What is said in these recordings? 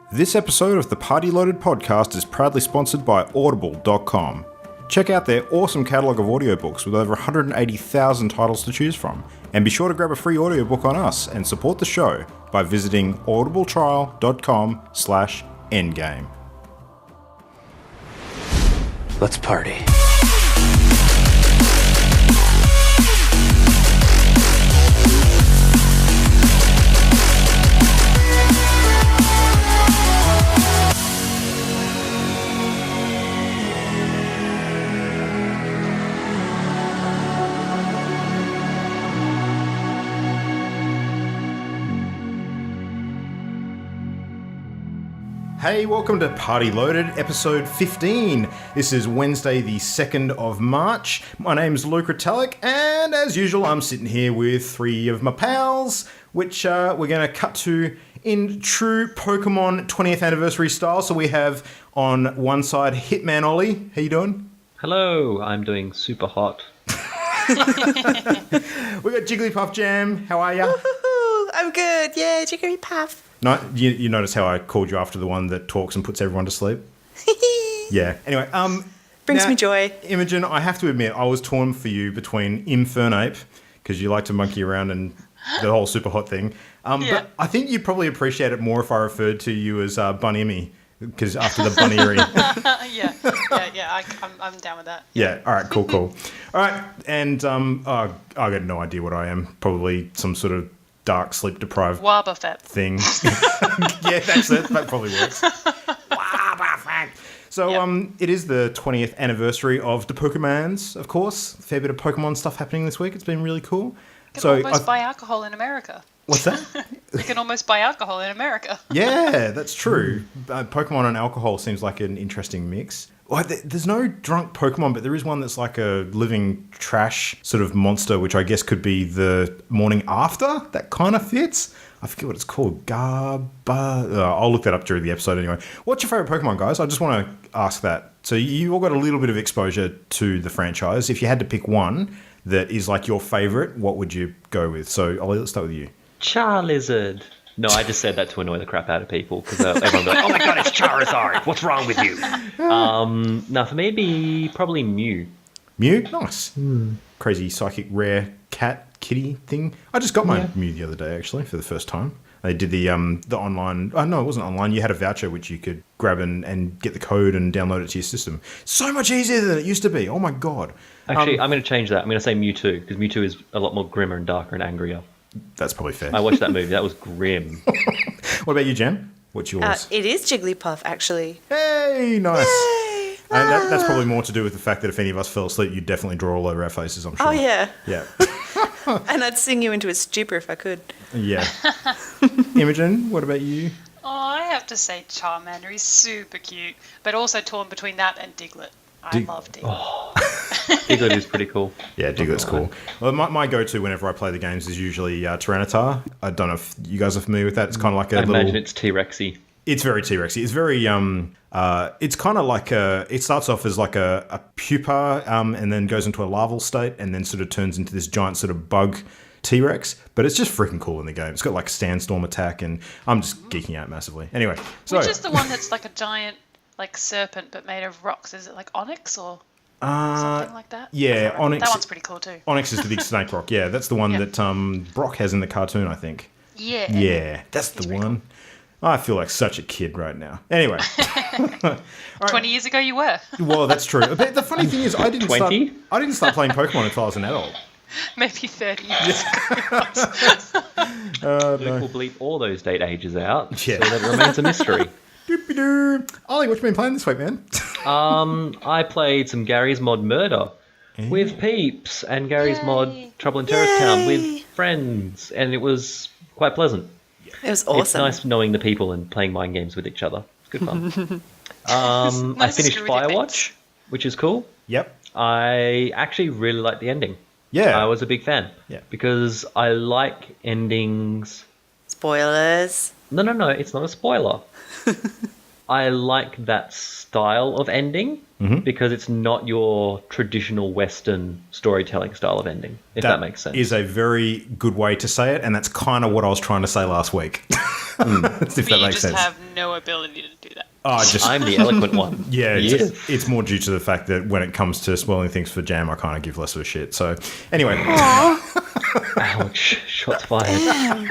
This episode of the Party Loaded podcast is proudly sponsored by Audible.com. Check out their awesome catalogue of audiobooks with over 180,000 titles to choose from. And be sure to grab a free audiobook on us and support the show by visiting audibletrial.com/endgame. Let's party. Hey, welcome to Party Loaded, episode 15. This is Wednesday, the 2nd of March. My name's Luke Retallick, and as usual, I'm sitting here with three of my pals, which we're going to cut to in true Pokemon 20th anniversary style. So we have on one side Hitman Ollie. How you doing? Hello, I'm doing super hot. We got Jigglypuff Jam. How are ya? Woohoo! I'm good. Yeah, Jigglypuff. No, you notice how I called you after the one that talks and puts everyone to sleep? Yeah. Anyway, Brings me joy. Imogen, I have to admit, I was torn for you between Infernape, because you like to monkey around and the whole super hot thing. But I think you'd probably appreciate it more if I referred to you as Bunimmy, because after the bunny-ery. I'm down with that. Yeah, all right, cool. All right, and I got no idea what I am. Probably some sort of dark sleep-deprived Wobbuffet thing. Yeah, that's it. That probably works. Wobbuffet. So it is the 20th anniversary of the Pokemans, of course. A fair bit of Pokemon stuff happening this week. It's been really cool. You can almost buy alcohol in America. What's that? You can almost buy alcohol in America. Yeah, that's true. Pokemon and alcohol seems like an interesting mix. Well, there's no drunk Pokemon, but there is one that's like a living trash sort of monster, which I guess could be the morning after. That kind of fits. I forget what it's called. I'll look that up during the episode anyway. What's your favourite Pokemon, guys? I just want to ask that. So you all got a little bit of exposure to the franchise. If you had to pick one that is like your favourite, what would you go with? So Ollie, let's start with you. Charizard. No, I just said that to annoy the crap out of people because everyone goes, "Oh my god, it's Charizard! What's wrong with you?" No, for me it'd be probably Mew. Mew? Nice. Crazy psychic rare cat kitty thing. I just got my Mew the other day actually for the first time. They did the online. Oh no, it wasn't online. You had a voucher which you could grab and get the code and download it to your system. So much easier than it used to be. Oh my god. Actually, I'm going to change that. I'm going to say Mewtwo because Mewtwo is a lot more grimmer and darker and angrier. That's probably fair. I watched that movie. That was grim. What about you, Jem? What's yours? It is Jigglypuff, actually. Hey, nice. Yay! And that's probably more to do with the fact that if any of us fell asleep, you'd definitely draw all over our faces, I'm sure. Oh, yeah. Yeah. And I'd sing you into a stupor if I could. Yeah. Imogen, what about you? Oh, I have to say Charmander is super cute, but also torn between that and Diglett. I love Diglett. Oh, Diglett is pretty cool. Yeah, Diglett's cool. Well, my go-to whenever I play the games is usually Tyranitar. I don't know if you guys are familiar with that. It's kind of like I imagine it's T-Rexy. It's very T-Rexy. It's very it's kind of like it starts off as like a pupa and then goes into a larval state and then sort of turns into this giant sort of bug T-Rex, but it's just freaking cool in the game. It's got like a sandstorm attack and I'm just geeking out massively. Anyway, so which is the one that's like a giant like serpent but made of rocks? Is it like Onyx or something like that? Yeah, Onyx. That one's pretty cool too. Onyx is the big snake rock. Yeah, that's the one that Brock has in the cartoon, I think. Yeah. Yeah, that's the one. Cool. I feel like such a kid right now. Anyway. 20 years ago you were. Well, that's true. But the funny thing is I didn't 20? start playing Pokemon until I was an adult. Maybe 30 years Luke will bleep all those date ages out so Yeah. that it remains a mystery. Ollie, what you been playing this week, man? I played some Gary's Mod Murder with peeps and Gary's Mod Trouble in Terrace Town with friends, and it was quite pleasant. It was awesome. It's nice knowing the people and playing mind games with each other. It's good fun. Nice I finished screwy Firewatch, which is cool. Yep. I actually really liked the ending. Yeah. I was a big fan. Yeah. Because I like endings. Spoilers. No, it's not a spoiler. I like that style of ending because it's not your traditional Western storytelling style of ending, if that makes sense. Is a very good way to say it, and that's kind of what I was trying to say last week. if that But you makes just sense. have no ability to do that. Oh, just I'm the eloquent one. yeah, Yes. it's more due to the fact that when it comes to spoiling things for Jam, I kind of give less of a shit. So anyway, Ouch. Shots fired.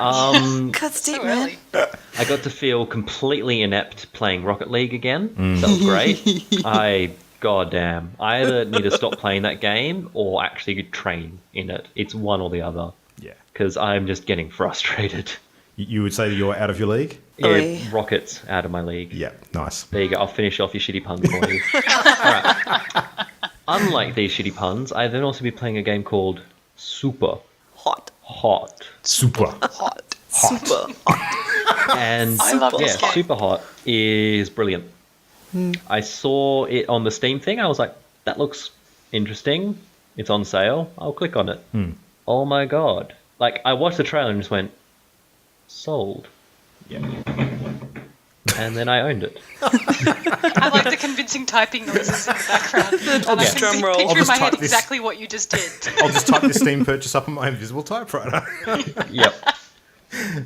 Cuts deep, So man. early. I got to feel completely inept playing Rocket League again. That was great. Goddamn. I either need to stop playing that game or actually train in it. It's one or the other. yeah, Because I'm just getting frustrated. you would say that you're out of your league. Oi. Yeah, Rocket's out of my league. Yeah, nice. There you go. I'll finish off your shitty puns for you. Alright. Unlike these shitty puns, I then also be playing a game called Super Hot. Hot. Super. Hot. Super hot. And I love yeah, this game. Super Hot is brilliant. I saw it on the Steam thing. I was like, that looks interesting. It's on sale. I'll click on it. Oh my god. Like, I watched the trailer and just went, sold. Yeah. And then I owned it. I like the convincing typing noises in the background. And I just drum can roll. picture I'll in just my type head this. exactly what you just did. I'll just type this Steam purchase up on my invisible typewriter. Yep.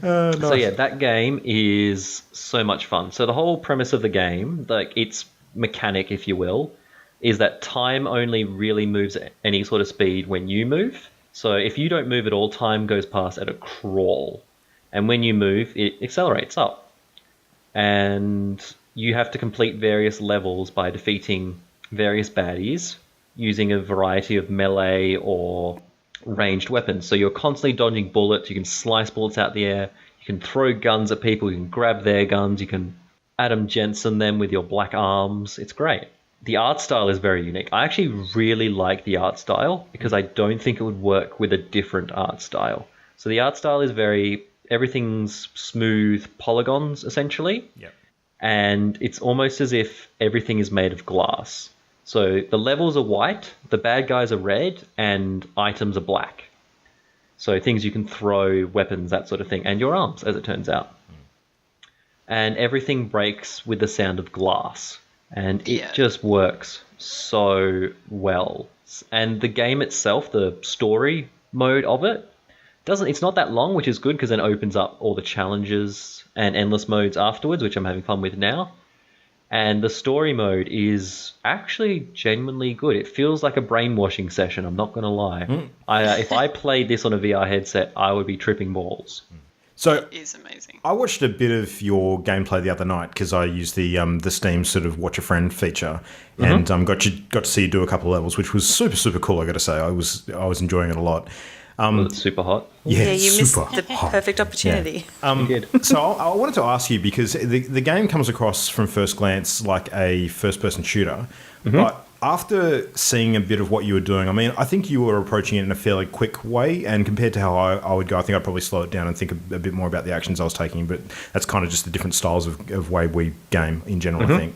Nice. So yeah, that game is so much fun. So the whole premise of the game, like its mechanic, if you will, is that time only really moves at any sort of speed when you move. So if you don't move at all, time goes past at a crawl. And when you move, it accelerates up. And you have to complete various levels by defeating various baddies using a variety of melee or ranged weapons. So you're constantly dodging bullets. You can slice bullets out the air. You can throw guns at people. You can grab their guns. You can Adam Jensen them with your black arms. It's great. The art style is very unique. I actually really like the art style because I don't think it would work with a different art style. So the art style is everything's smooth polygons, essentially. Yep. And it's almost as if everything is made of glass. So the levels are white, the bad guys are red, and items are black. So things you can throw, weapons, that sort of thing, and your arms, as it turns out. And everything breaks with the sound of glass. And it Yeah. just works so well. And the game itself, the story mode of it, it's not that long, which is good because then it opens up all the challenges and endless modes afterwards, which I'm having fun with now. And the story mode is actually genuinely good. It feels like a brainwashing session, I'm not going to lie. If I played this on a VR headset, I would be tripping balls. So Is amazing. I watched a bit of your gameplay the other night because I used the Steam sort of watch a friend feature, and got to see you do a couple of levels, which was super super cool. I got to say, I was enjoying it a lot. It's super hot. Yeah, You missed super the hot. perfect opportunity. You did. So I wanted to ask you because the game comes across from first glance like a first-person shooter, but after seeing a bit of what you were doing, I mean, I think you were approaching it in a fairly quick way, and compared to how I would go, I think I'd probably slow it down and think a bit more about the actions I was taking, but that's kind of just the different styles of way we game in general, I think.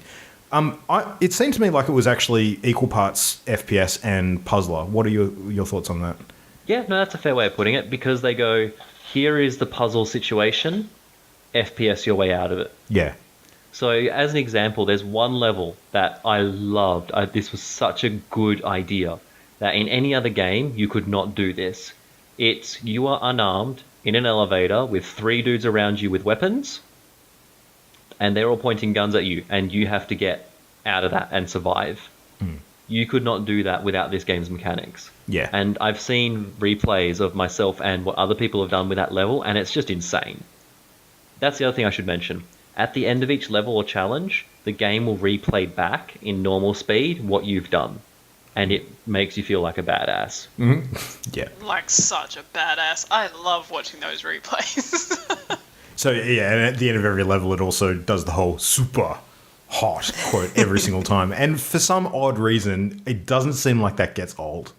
It seemed to me like it was actually equal parts FPS and puzzler. What are your thoughts on that? Yeah, no, that's a fair way of putting it because they go, here is the puzzle situation, FPS your way out of it. Yeah. So, as an example, there's one level that I loved. This was such a good idea that in any other game, you could not do this. It's you are unarmed in an elevator with 3 dudes around you with weapons, and they're all pointing guns at you, and you have to get out of that and survive. You could not do that without this game's mechanics. Yeah. And I've seen replays of myself and what other people have done with that level, and it's just insane. That's the other thing I should mention. At the end of each level or challenge, the game will replay back in normal speed what you've done. And it makes you feel like a badass. Yeah. Like such a badass. I love watching those replays. So, yeah, and at the end of every level, it also does the whole super hot quote every single time. And for some odd reason, it doesn't seem like that gets old.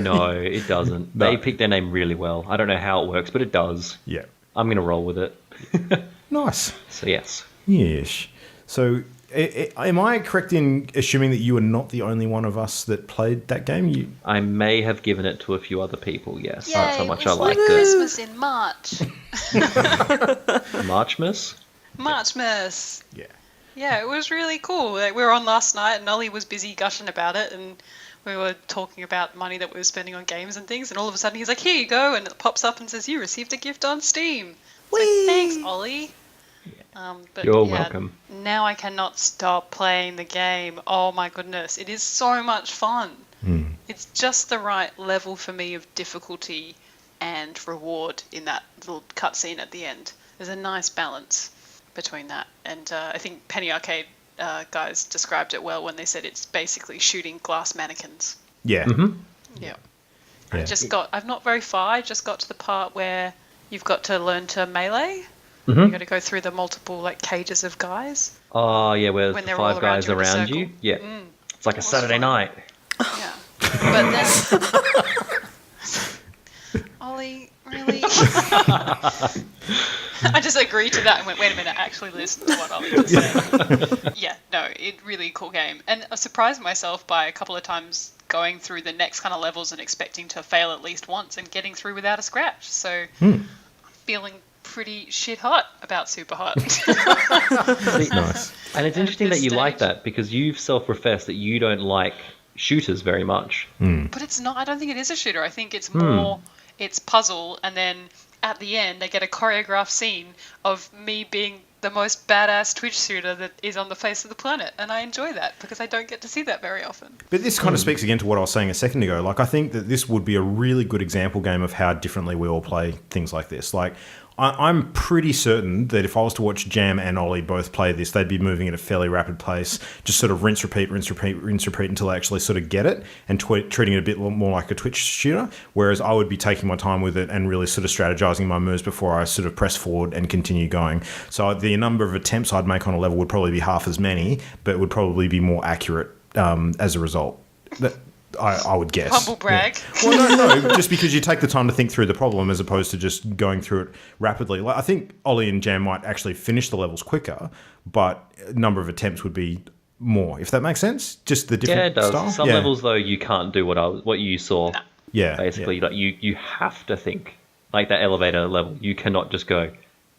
No, it doesn't. No. They pick their name really well. I don't know how it works, but it does. Yeah. I'm going to roll with it. Nice. So, yes. Yes. So, am I correct in assuming that you are not the only one of us that played that game? I may have given it to a few other people, yes. That's how much I like liked it. Christmas in March. Marchmas? Marchmas. Yeah. Yeah, it was really cool. Like, we were on last night and Ollie was busy gushing about it and we were talking about money that we were spending on games and things, and all of a sudden he's like, here you go, and it pops up and says, you received a gift on Steam. It's like, thanks, Ollie. But You're yeah, welcome. Now I cannot stop playing the game. Oh my goodness, it is so much fun. It's just the right level for me of difficulty and reward in that little cutscene at the end. There's a nice balance between that, and I think Penny Arcade guys described it well when they said it's basically shooting glass mannequins. Yeah. Yeah. Yeah. I'm not very far. I just got to the part where you've got to learn to melee. You've got to go through the multiple cages of guys. Oh, yeah, where When there's they're all five around guys you in a around circle. you. Yeah. It's like a Saturday fun. night. Yeah. But then Ollie, really? I just agreed to that and went, wait a minute, actually listen to what Ollie just said. Yeah, no, really cool game. And I surprised myself by a couple of times going through the next kind of levels and expecting to fail at least once and getting through without a scratch. So I'm feeling pretty shit hot about Super Hot. Nice. And it's At interesting this that you like stage. that because you've self-professed that you don't like shooters very much. But it's not, I don't think it is a shooter. I think it's more, it's puzzle, and then at the end they get a choreographed scene of me being the most badass Twitch shooter that is on the face of the planet, and I enjoy that because I don't get to see that very often. But this kind of speaks again to what I was saying a second ago. Like, I think that this would be a really good example game of how differently we all play things like this. Like, I'm pretty certain that if I was to watch Jam and Ollie both play this, they'd be moving at a fairly rapid pace, just sort of rinse, repeat until they actually sort of get it, and treating it a bit more like a Twitch shooter. Whereas I would be taking my time with it and really sort of strategizing my moves before I sort of press forward and continue going. So the number of attempts I'd make on a level would probably be half as many, but it would probably be more accurate as a result. I would guess. Humble brag. Yeah. Well, no, just because you take the time to think through the problem as opposed to just going through it rapidly. Like, I think Ollie and Jam might actually finish the levels quicker, but number of attempts would be more, if that makes sense. Just the different Yeah, it does. style. Some levels though you can't do what you saw. Yeah, Basically, yeah. like you have to think. Like that elevator level, you cannot just go,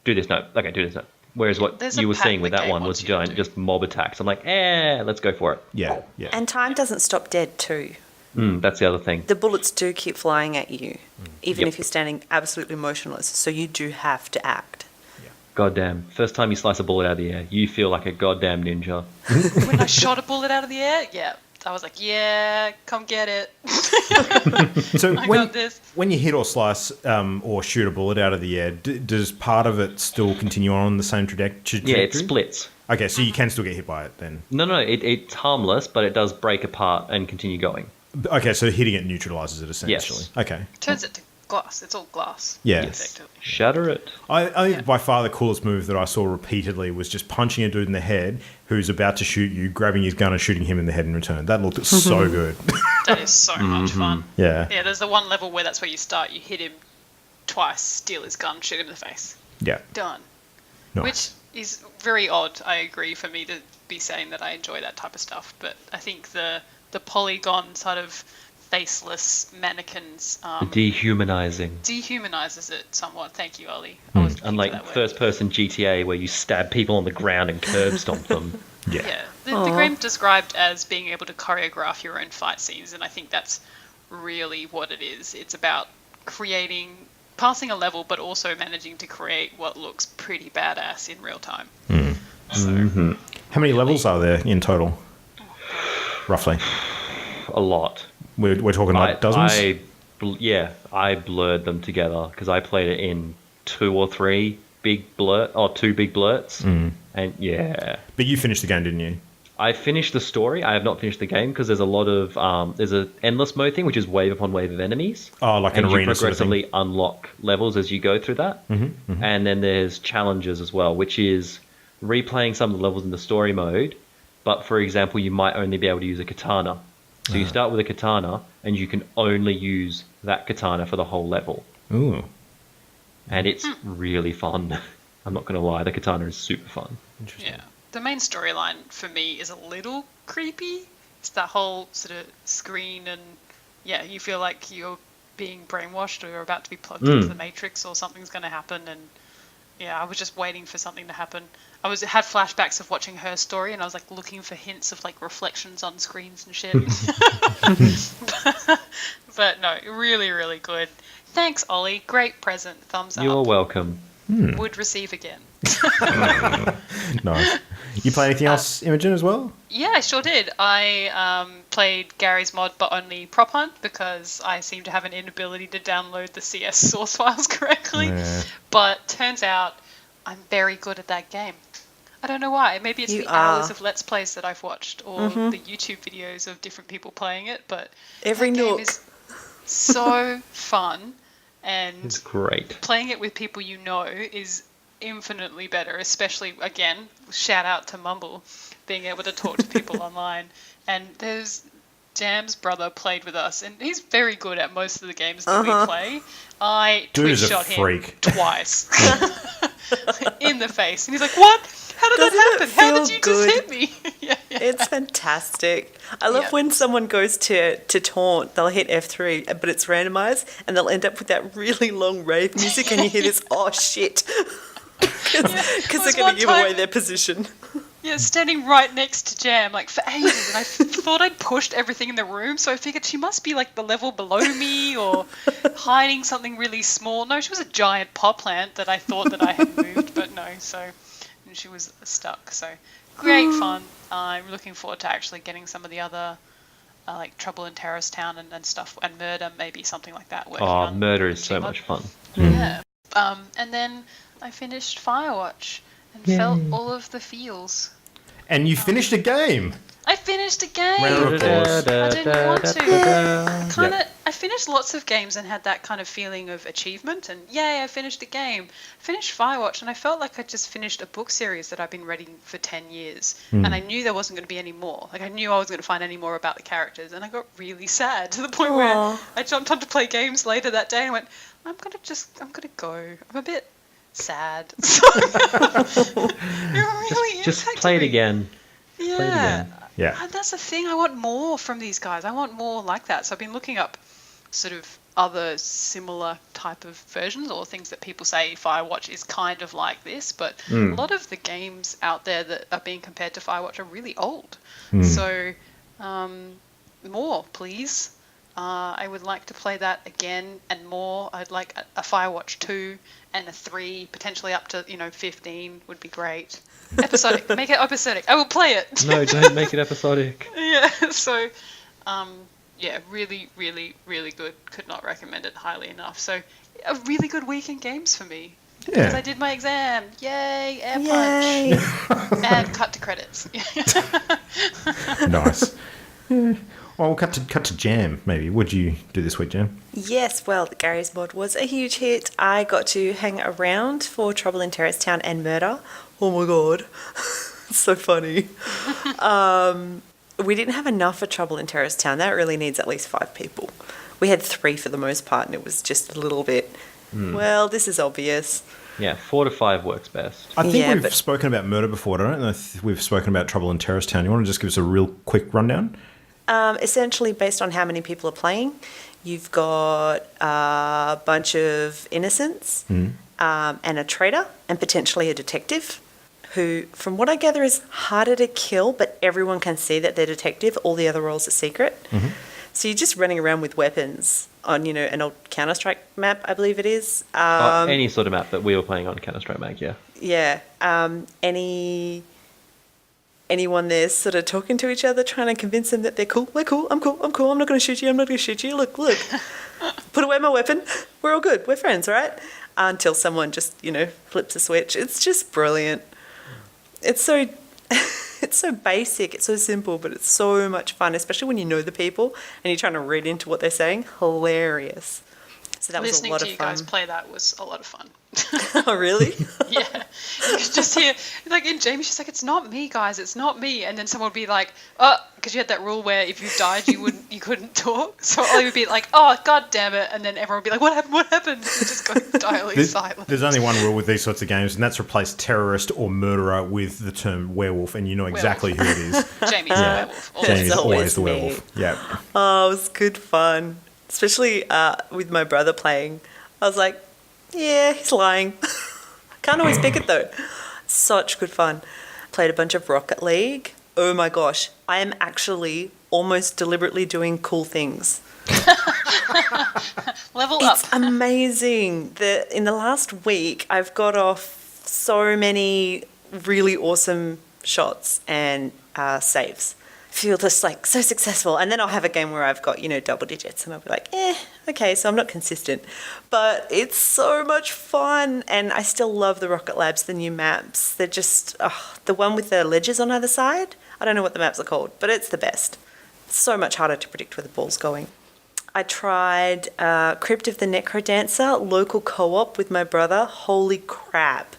do this no. Okay, do this no. Whereas what There's a you were pattern seeing with the that game one was wants you to giant do. just mob attacks. I'm like, let's go for it. Yeah, yeah. And time doesn't stop dead too. That's the other thing. The bullets do keep flying at you, even Yep. if you're standing absolutely motionless. So you do have to act. Goddamn. First time you slice a bullet out of the air, you feel like a goddamn ninja. When I shot a bullet out of the air, yeah, I was like, yeah, come get it. So I when, got this. when you hit or slice or shoot a bullet out of the air, does part of it still continue on the same trajectory? Yeah, it splits. Okay, so you can still get hit by it then. No, it's harmless, but it does break apart and continue going. Okay, so hitting it neutralizes it essentially. Yes. Okay. Turns it to glass. It's all glass. Yeah. Effectively. Shatter it. I think by far the coolest move that I saw repeatedly was just punching a dude in the head who's about to shoot you, grabbing his gun and shooting him in the head in return. That looked so good. That is so much fun. Yeah. Yeah, there's the one level where that's where you start. You hit him twice, steal his gun, shoot him in the face. Yeah. Done. Nice. Which is very odd, I agree, for me to be saying that I enjoy that type of stuff. But I think the polygon sort of faceless mannequins Dehumanizing. dehumanizes it somewhat. Thank you, Ollie. I was looking for Unlike that word. first-person GTA where you stab people on the ground and curb stomp them. Yeah. Yeah, the game's described as being able to choreograph your own fight scenes, and I think that's really what it is. It's about passing a level, but also managing to create what looks pretty badass in real time. So, How many levels are there in total? Roughly. A lot. We're talking like dozens? I blurred them together because I played it in two big blurts. And yeah. But you finished the game, didn't you? I finished the story. I have not finished the game because there's a lot of there's an endless mode thing, which is wave upon wave of enemies. Oh, like an and you arena sort of thing. progressively unlock levels as you go through that. And then there's challenges as well, which is replaying some of the levels in the story mode. But for example, you might only be able to use a katana. So you start with a katana, and you can only use that katana for the whole level. Ooh. And it's really fun. I'm not going to lie, the katana is super fun. Interesting. yeah. The main storyline for me is a little creepy. It's that whole sort of screen, and yeah, you feel like you're being brainwashed or you're about to be plugged into the Matrix or something's going to happen. And yeah, I was just waiting for something to happen. Had flashbacks of watching Her Story, and I was like looking for hints of like reflections on screens and shit. But no, really, really good. Thanks, Ollie. Great present. Thumbs up. You're welcome. Would receive again. Nice. You play anything else, Imogen, as well? Yeah, I sure did. I played Gary's mod, but only Prop Hunt because I seem to have an inability to download the CS source files correctly. Yeah. But turns out I'm very good at that game. I don't know why. Maybe it's You the hours are. of Let's Plays that I've watched or the YouTube videos of different people playing it. But Every that game nook. is so fun, and It's great. playing it with people you know is infinitely better, especially, again, shout out to Mumble, being able to talk to people online. And there's Jam's brother played with us, and he's very good at most of the games that we play. I Dude twitch is a shot freak. him twice in the face, and he's like, "What? How did Doesn't that it happen? How feel did you good? just hit me?" yeah. It's fantastic. I love Yeah. when someone goes to taunt, they'll hit F3, but it's randomized, and they'll end up with that really long rave music, and you hear this, oh shit. Because There they're was going one to give away time- their position. Yeah, standing right next to Jam, like for ages, and I thought I'd pushed everything in the room, so I figured she must be like the level below me or hiding something really small. No, she was a giant pot plant that I thought that I had moved, but no, so and she was stuck. So great fun. I'm looking forward to actually getting some of the other like Trouble in Terrorist Town and stuff, and Murder, maybe something like that. Working Oh, on Murder is so Gmod. much fun. Yeah. And then I finished Firewatch and felt all of the feels. And you finished a game. I finished a game. Round of applause. I didn't want to. Kind of. Yep. I finished lots of games and had that kind of feeling of achievement and yay, I finished a game. Finished Firewatch and I felt like I just finished a book series that I've been reading for 10 years. And I knew there wasn't going to be any more. Like I knew I was going to find any more about the characters and I got really sad to the point where Aw. I jumped on to play games later that day and went, I'm going to go. I'm a bit sad. It really Just impacted play it me. again. Yeah. Play it again. Yeah. And that's the thing. I want more from these guys. I want more like that. So I've been looking up sort of other similar type of versions or things that people say Firewatch is kind of like this. But a lot of the games out there that are being compared to Firewatch are really old. So more, please. I would like to play that again and more. I'd like a Firewatch 2 and a 3, potentially up to 15 would be great. Episodic. Make it episodic. I will play it. No, don't make it episodic. Yeah, so, yeah, really, really, really good. Could not recommend it highly enough. So, a really good week in games for me. Because I Yeah. did my exam. Yay, air Yay. punch. And cut to credits. Nice. Yeah. Well, we'll cut to Jam, maybe. What'd you do this week, Jam? Yes, well, the Gary's mod was a huge hit. I got to hang around for Trouble in Terrorist Town and Murder. Oh my god. It's so funny. We didn't have enough for Trouble in Terrorist Town. That really needs at least 5 people. We had 3 for the most part, and it was just a little bit, well, this is obvious. Yeah, 4 to 5 works best. I think Yeah, we've but- spoken about Murder before. but I don't know if we've spoken about Trouble in Terrorist Town. You want to just give us a real quick rundown? Essentially, based on how many people are playing, you've got a bunch of innocents and a traitor and potentially a detective who, from what I gather, is harder to kill, but everyone can see that they're detective. All the other roles are secret. So you're just running around with weapons on, an old Counter-Strike map, I believe it is. Any sort of map that we were playing on Counter-Strike Mag, yeah. Yeah. Anyone there's sort of talking to each other, trying to convince them that they're cool. We're cool. I'm cool. I'm cool. I'm not going to shoot you. I'm not going to shoot you. Look. Put away my weapon. We're all good. We're friends, all right? Until someone just, flips a switch. It's just brilliant. It's so it's so basic. It's so simple, but it's so much fun, especially when you know the people and you're trying to read into what they're saying. Hilarious. So that was a Listening lot to of you fun. guys play that was a lot of fun. Oh, really? Yeah. You could just hear, like in Jamie, she's like, it's not me, guys, it's not me. And then someone would be like, oh, because you had that rule where if you died, you couldn't talk. So Ollie would be like, oh, god damn it. And then everyone would be like, what happened? And just go entirely silent. There's only one rule with these sorts of games, and that's replace terrorist or murderer with the term werewolf, and you know exactly who it is. Jamie's a werewolf. Always. Jamie's It's always always the me. werewolf. Yeah. Oh, it was good fun. Especially with my brother playing. I was like, yeah, he's lying. Can't always pick it though. Such good fun. Played a bunch of Rocket League. Oh my gosh. I am actually almost deliberately doing cool things. Level up. It's amazing. In the last week, I've got off so many really awesome shots and saves. Feel just like so successful. And then I'll have a game where I've got, double digits and I'll be like, okay, so I'm not consistent. But it's so much fun. And I still love the Rocket Labs, the new maps. They're just, the one with the ledges on either side. I don't know what the maps are called, but it's the best. It's so much harder to predict where the ball's going. I tried Crypt of the Necrodancer, local co-op with my brother. Holy crap.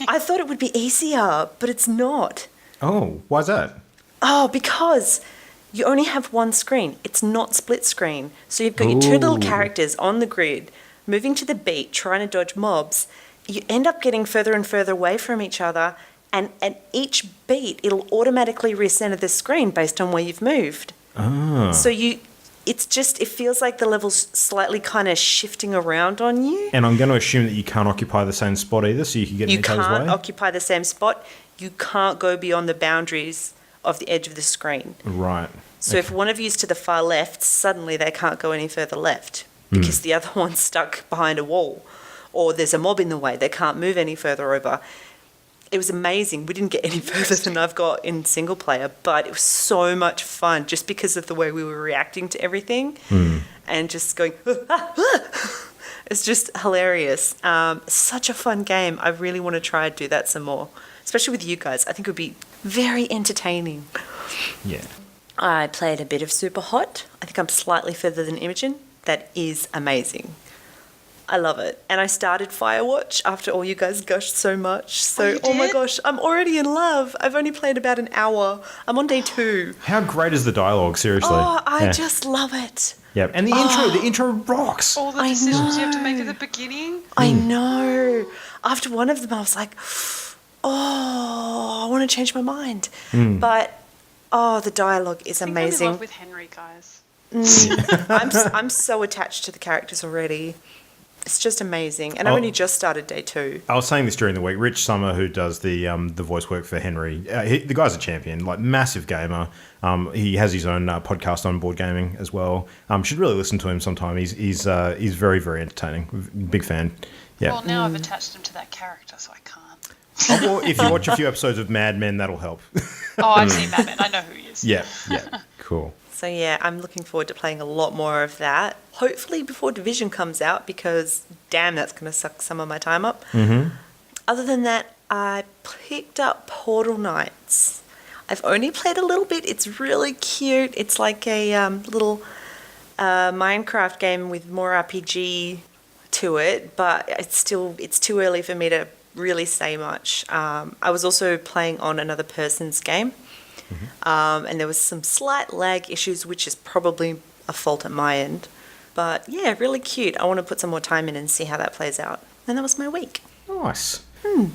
I thought it would be easier, but it's not. Oh, why's that? Oh, because you only have one screen. It's not split screen. So you've got your two little characters on the grid, moving to the beat, trying to dodge mobs. You end up getting further and further away from each other, and at each beat, it'll automatically recenter the screen based on where you've moved. So it feels like the level's slightly kind of shifting around on you. And I'm going to assume that you can't occupy the same spot either, so you can get in each other's way? You can't occupy the same spot. You can't go beyond the boundaries of the edge of the screen. Right. So if one of you's to the far left, suddenly they can't go any further left because the other one's stuck behind a wall, or there's a mob in the way. They can't move any further over. It was amazing. We didn't get any further than I've got in single player, but it was so much fun just because of the way we were reacting to everything and just going, it's just hilarious. Such a fun game. I really want to try and do that some more, especially with you guys. I think it would be very entertaining. Yeah. I played a bit of Super Hot. I think I'm slightly further than Imogen. That is amazing. I love it. And I started Firewatch after all you guys gushed so much. So, you my did? gosh, I'm already in love. I've only played about an hour. I'm on day 2. How great is the dialogue, seriously? Oh, I Yeah. just love it. Yeah, and the intro rocks. All the I decisions you have to know. make at the beginning. I know. After one of them, I was like, I want to change my mind. But, the dialogue is I think I'm in amazing. love with Henry, guys. I'm so attached to the characters already. It's just amazing. And I Oh. only just started day 2. I was saying this during the week. Rich Summer, who does the voice work for Henry, the guy's a champion, like massive gamer. He has his own podcast on board gaming as well. Should really listen to him sometime. He's very, very entertaining. Big fan. Yeah. Well, now I've attached him to that character, so I can't. Well, if you watch a few episodes of Mad Men, that'll help. Oh, I've seen Batman. I know who he is. Yeah. Cool. So yeah, I'm looking forward to playing a lot more of that. Hopefully before Division comes out, because damn, that's going to suck some of my time up. Other than that, I picked up Portal Knights. I've only played a little bit. It's really cute. It's like a little Minecraft game with more RPG to it, but it's too early for me to really say much. I was also playing on another person's game. And there was some slight lag issues, which is probably a fault at my end. But yeah, really cute. I want to put some more time in and see how that plays out. And that was my week. Nice.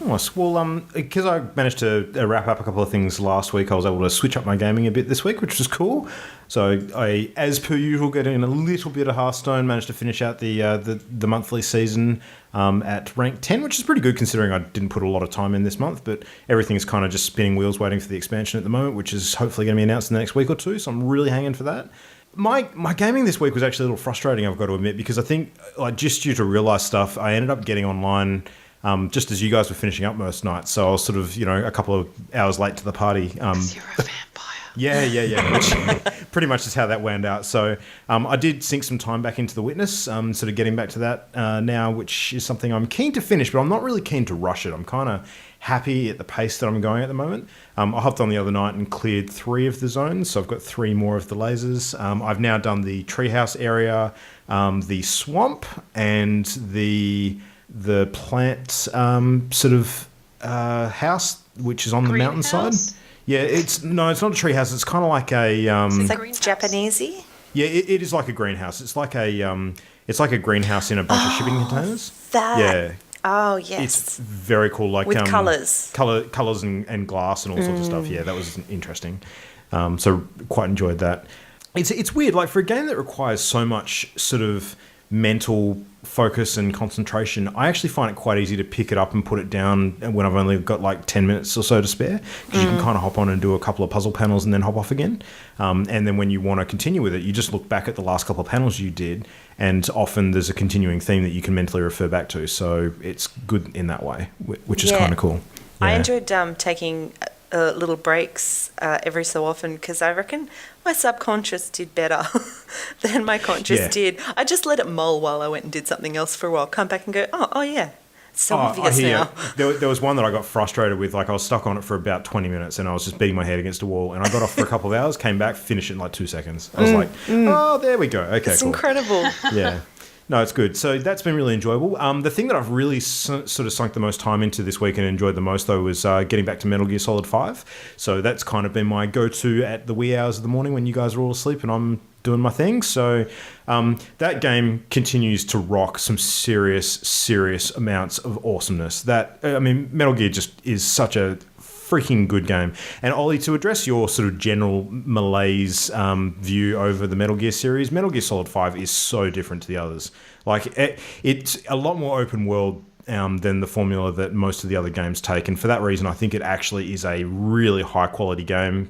Nice. Well, because I managed to wrap up a couple of things last week, I was able to switch up my gaming a bit this week, which was cool. So I, as per usual, get in a little bit of Hearthstone, managed to finish out the monthly season at rank 10, which is pretty good considering I didn't put a lot of time in this month, but everything's kind of just spinning wheels waiting for the expansion at the moment, which is hopefully going to be announced in the next week or two, so I'm really hanging for that. My gaming this week was actually a little frustrating, I've got to admit, because I think, just due to real life stuff, I ended up getting online just as you guys were finishing up most nights. So I was sort of, a couple of hours late to the party. Because you're a vampire. Yeah. Which pretty much is how that wound out. So I did sink some time back into The Witness, sort of getting back to that now, which is something I'm keen to finish, but I'm not really keen to rush it. I'm kind of happy at the pace that I'm going at the moment. I hopped on the other night and cleared 3 of the zones, so I've got 3 more of the lasers. I've now done the treehouse area, the swamp, and the plant sort of house, which is on the mountainside. Greenhouse? Yeah, it's not a treehouse. It's kind of like a It's like Greenhouse. Japanesey. yeah. It is like a greenhouse. It's like a greenhouse in a bunch of shipping containers. That. Yeah, Oh, it's yes. very cool. Like With colours. colors and glass and all sorts of stuff. Yeah, that was interesting. So quite enjoyed that. It's weird. Like for a game that requires so much sort of mental focus and concentration, I actually find it quite easy to pick it up and put it down when I've only got like 10 minutes or so to spare, because you can kind of hop on and do a couple of puzzle panels and then hop off again. And then when you want to continue with it, you just look back at the last couple of panels you did, and often there's a continuing theme that you can mentally refer back to. So it's good in that way, which is kind of cool. I Yeah. enjoyed taking little breaks every so often, because I reckon my subconscious did better than my conscious did. I just let it mull while I went and did something else for a while. Come back and go, oh yeah, it's so obvious now. There was one that I got frustrated with. Like, I was stuck on it for about 20 minutes and I was just beating my head against a wall, and I got off for a couple of hours, came back, finished it in like 2 seconds. I was like, oh, there we go. Okay, It's cool. incredible. Yeah. No, it's good. So that's been really enjoyable. The thing that I've really sort of sunk the most time into this week and enjoyed the most, though, was getting back to Metal Gear Solid 5. So that's kind of been my go-to at the wee hours of the morning when you guys are all asleep and I'm doing my thing. So that game continues to rock some serious amounts of awesomeness. Metal Gear just is such a freaking good game. And Ollie, to address your sort of general malaise view over the Metal Gear series, Metal Gear Solid 5 is so different to the others. Like, it's a lot more open world than the formula that most of the other games take. And for that reason, I think it actually is a really high quality game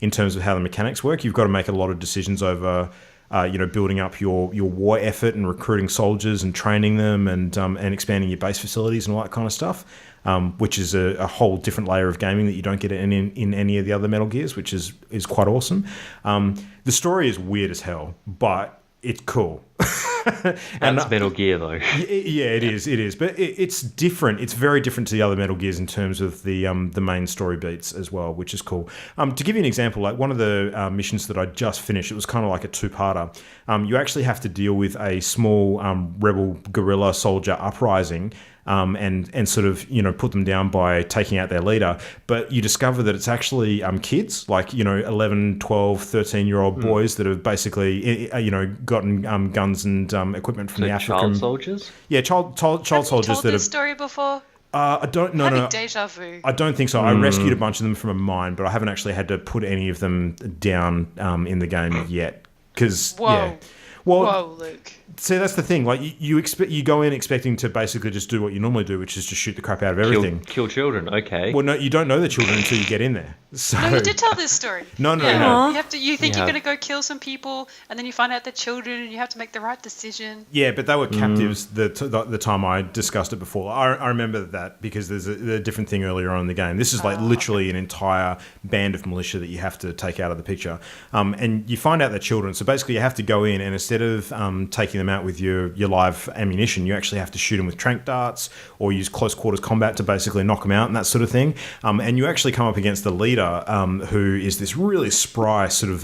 in terms of how the mechanics work. You've got to make a lot of decisions over building up your war effort and recruiting soldiers and training them and expanding your base facilities and all that kind of stuff, which is a whole different layer of gaming that you don't get in any of the other Metal Gears, which is quite awesome. The story is weird as hell, but it's cool. That's Metal Gear, though. Yeah, it is. But it's different. It's very different to the other Metal Gears in terms of the main story beats as well, which is cool. To give you an example, like one of the missions that I just finished, it was kind of like a two-parter. You actually have to deal with a small rebel guerrilla soldier uprising, and sort of, put them down by taking out their leader. But you discover that it's actually kids, like, 11, 12, 13-year-old boys that have basically, gotten guns and equipment from the African... child soldiers? Yeah, child soldiers Told that this have... story before? I don't know. Having deja vu. I don't think so. I rescued a bunch of them from a mine, but I haven't actually had to put any of them down in the game yet. Because, yeah. Well, Whoa, Luke. See, that's the thing. Like, you go in expecting to basically just do what you normally do, which is just shoot the crap out of everything. Kill children, okay. Well, no, you don't know the children until you get in there. So No, you did tell this story. No. You think you're going to go kill some people, and then you find out they're children, and you have to make the right decision. Yeah, but they were captives the time I discussed it before. I remember that because there's a different thing earlier on in the game. This is like literally an entire band of militia that you have to take out of the picture. And you find out they're children. So basically you have to go in, and instead of taking them out with your live ammunition, you actually have to shoot them with tranq darts or use close quarters combat to basically knock them out and that sort of thing. And you actually come up against the leader, who is this really spry sort of,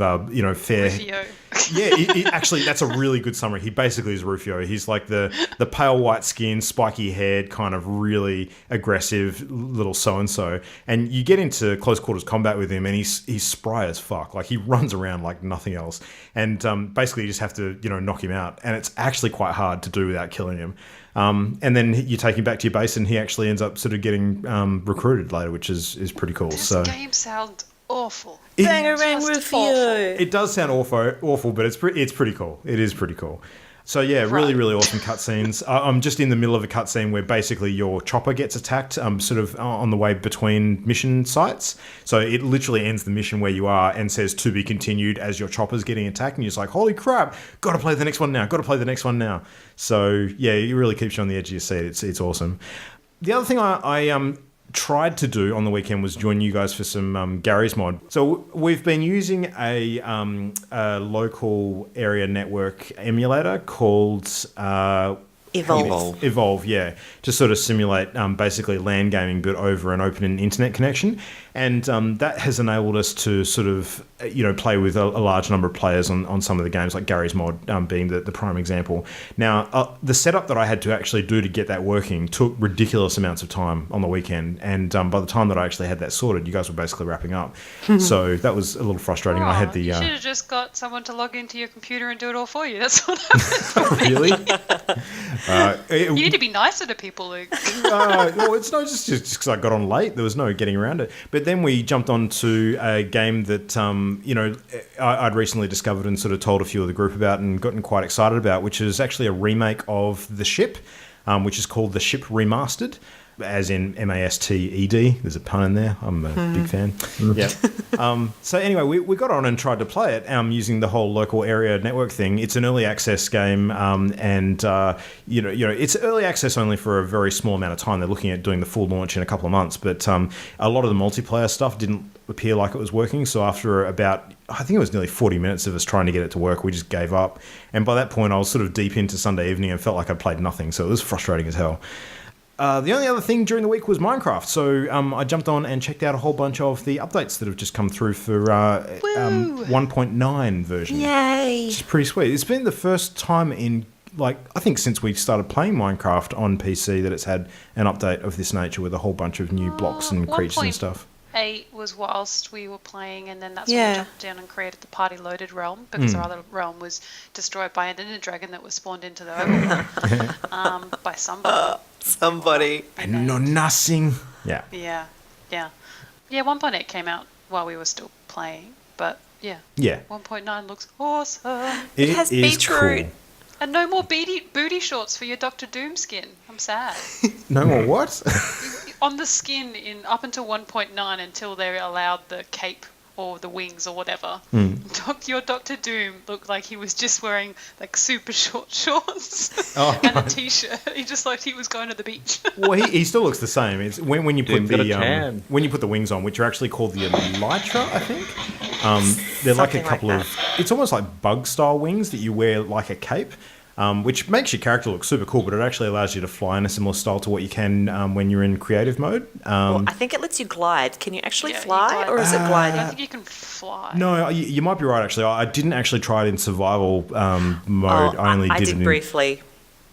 fair... Rufio. Yeah, actually, that's a really good summary. He basically is Rufio. He's like the pale white skin, spiky haired, kind of really aggressive little so-and-so. And you get into close quarters combat with him, and he's spry as fuck. Like, he runs around like nothing else. And basically, you just have to, knock him out. And it's actually quite hard to do without killing him. And then you take him back to your base, and he actually ends up sort of getting recruited later, which is pretty cool. This So game sounds awful. Bangarang Just Rufio. it does sound awful, but it's pretty cool. It is pretty cool. So yeah, really, really awesome cutscenes. I'm just in the middle of a cutscene where basically your chopper gets attacked, sort of on the way between mission sites. So it literally ends the mission where you are and says to be continued as your chopper's getting attacked, and you're just like, holy crap, got to play the next one now. So yeah, it really keeps you on the edge of your seat. It's awesome. The other thing I tried to do on the weekend was join you guys for some Garry's Mod. So we've been using a local area network emulator called Evolve, yeah, to sort of simulate basically LAN gaming, but over an open internet connection. And that has enabled us to sort of, play with a large number of players on some of the games, like Garry's Mod being the prime example. Now, the setup that I had to actually do to get that working took ridiculous amounts of time on the weekend. And by the time that I actually had that sorted, you guys were basically wrapping up. So that was a little frustrating. I had the... You should have just got someone to log into your computer and do it all for you. That's what happened. Really? You need to be nicer to people, Luke. Well, it's not just because I got on late. There was no getting around it. But then we jumped on to a game that, I'd recently discovered and sort of told a few of the group about and gotten quite excited about, which is actually a remake of The Ship, which is called The Ship Remastered. As in MASTED. There's a pun in there. I'm a big fan. Yeah. So anyway, we got on and tried to play it using the whole local area network thing. It's an early access game, and it's early access only for a very small amount of time. They're looking at doing the full launch in a couple of months, but a lot of the multiplayer stuff didn't appear like it was working. So after about, I think it was nearly 40 minutes of us trying to get it to work, we just gave up. And by that point, I was sort of deep into Sunday evening and felt like I'd played nothing. So it was frustrating as hell. The only other thing during the week was Minecraft, so I jumped on and checked out a whole bunch of the updates that have just come through for 1.9 version. Yay! Which is pretty sweet. It's been the first time in, I think since we started playing Minecraft on PC that it's had an update of this nature with a whole bunch of new blocks and creatures and stuff. 8 was whilst we were playing, and then that's when we jumped down and created the party loaded realm, because our other realm was destroyed by an ender dragon that was spawned into the overworld by somebody. I know nothing. Yeah. Yeah. 1.8 came out while we were still playing, but yeah. 1.9 looks awesome. It has beetroot. Cool. And no more booty shorts for your Doctor Doom skin. I'm sad. No more what? On the skin up until 1.9, until they allowed the cape or the wings or whatever, your Doctor Doom looked like he was just wearing super short shorts and a t-shirt. He just looked he was going to the beach. Well, he still looks the same. It's when you put when you put the wings on, which are actually called the Elytra, I think. They're like a couple of. It's almost like bug style wings that you wear like a cape. Which makes your character look super cool, but it actually allows you to fly in a similar style to what you can when you're in creative mode. Well, I think it lets you glide. Can you actually fly, or is it gliding? I think you can fly. No, you might be right, actually. I didn't actually try it in survival mode. I did briefly.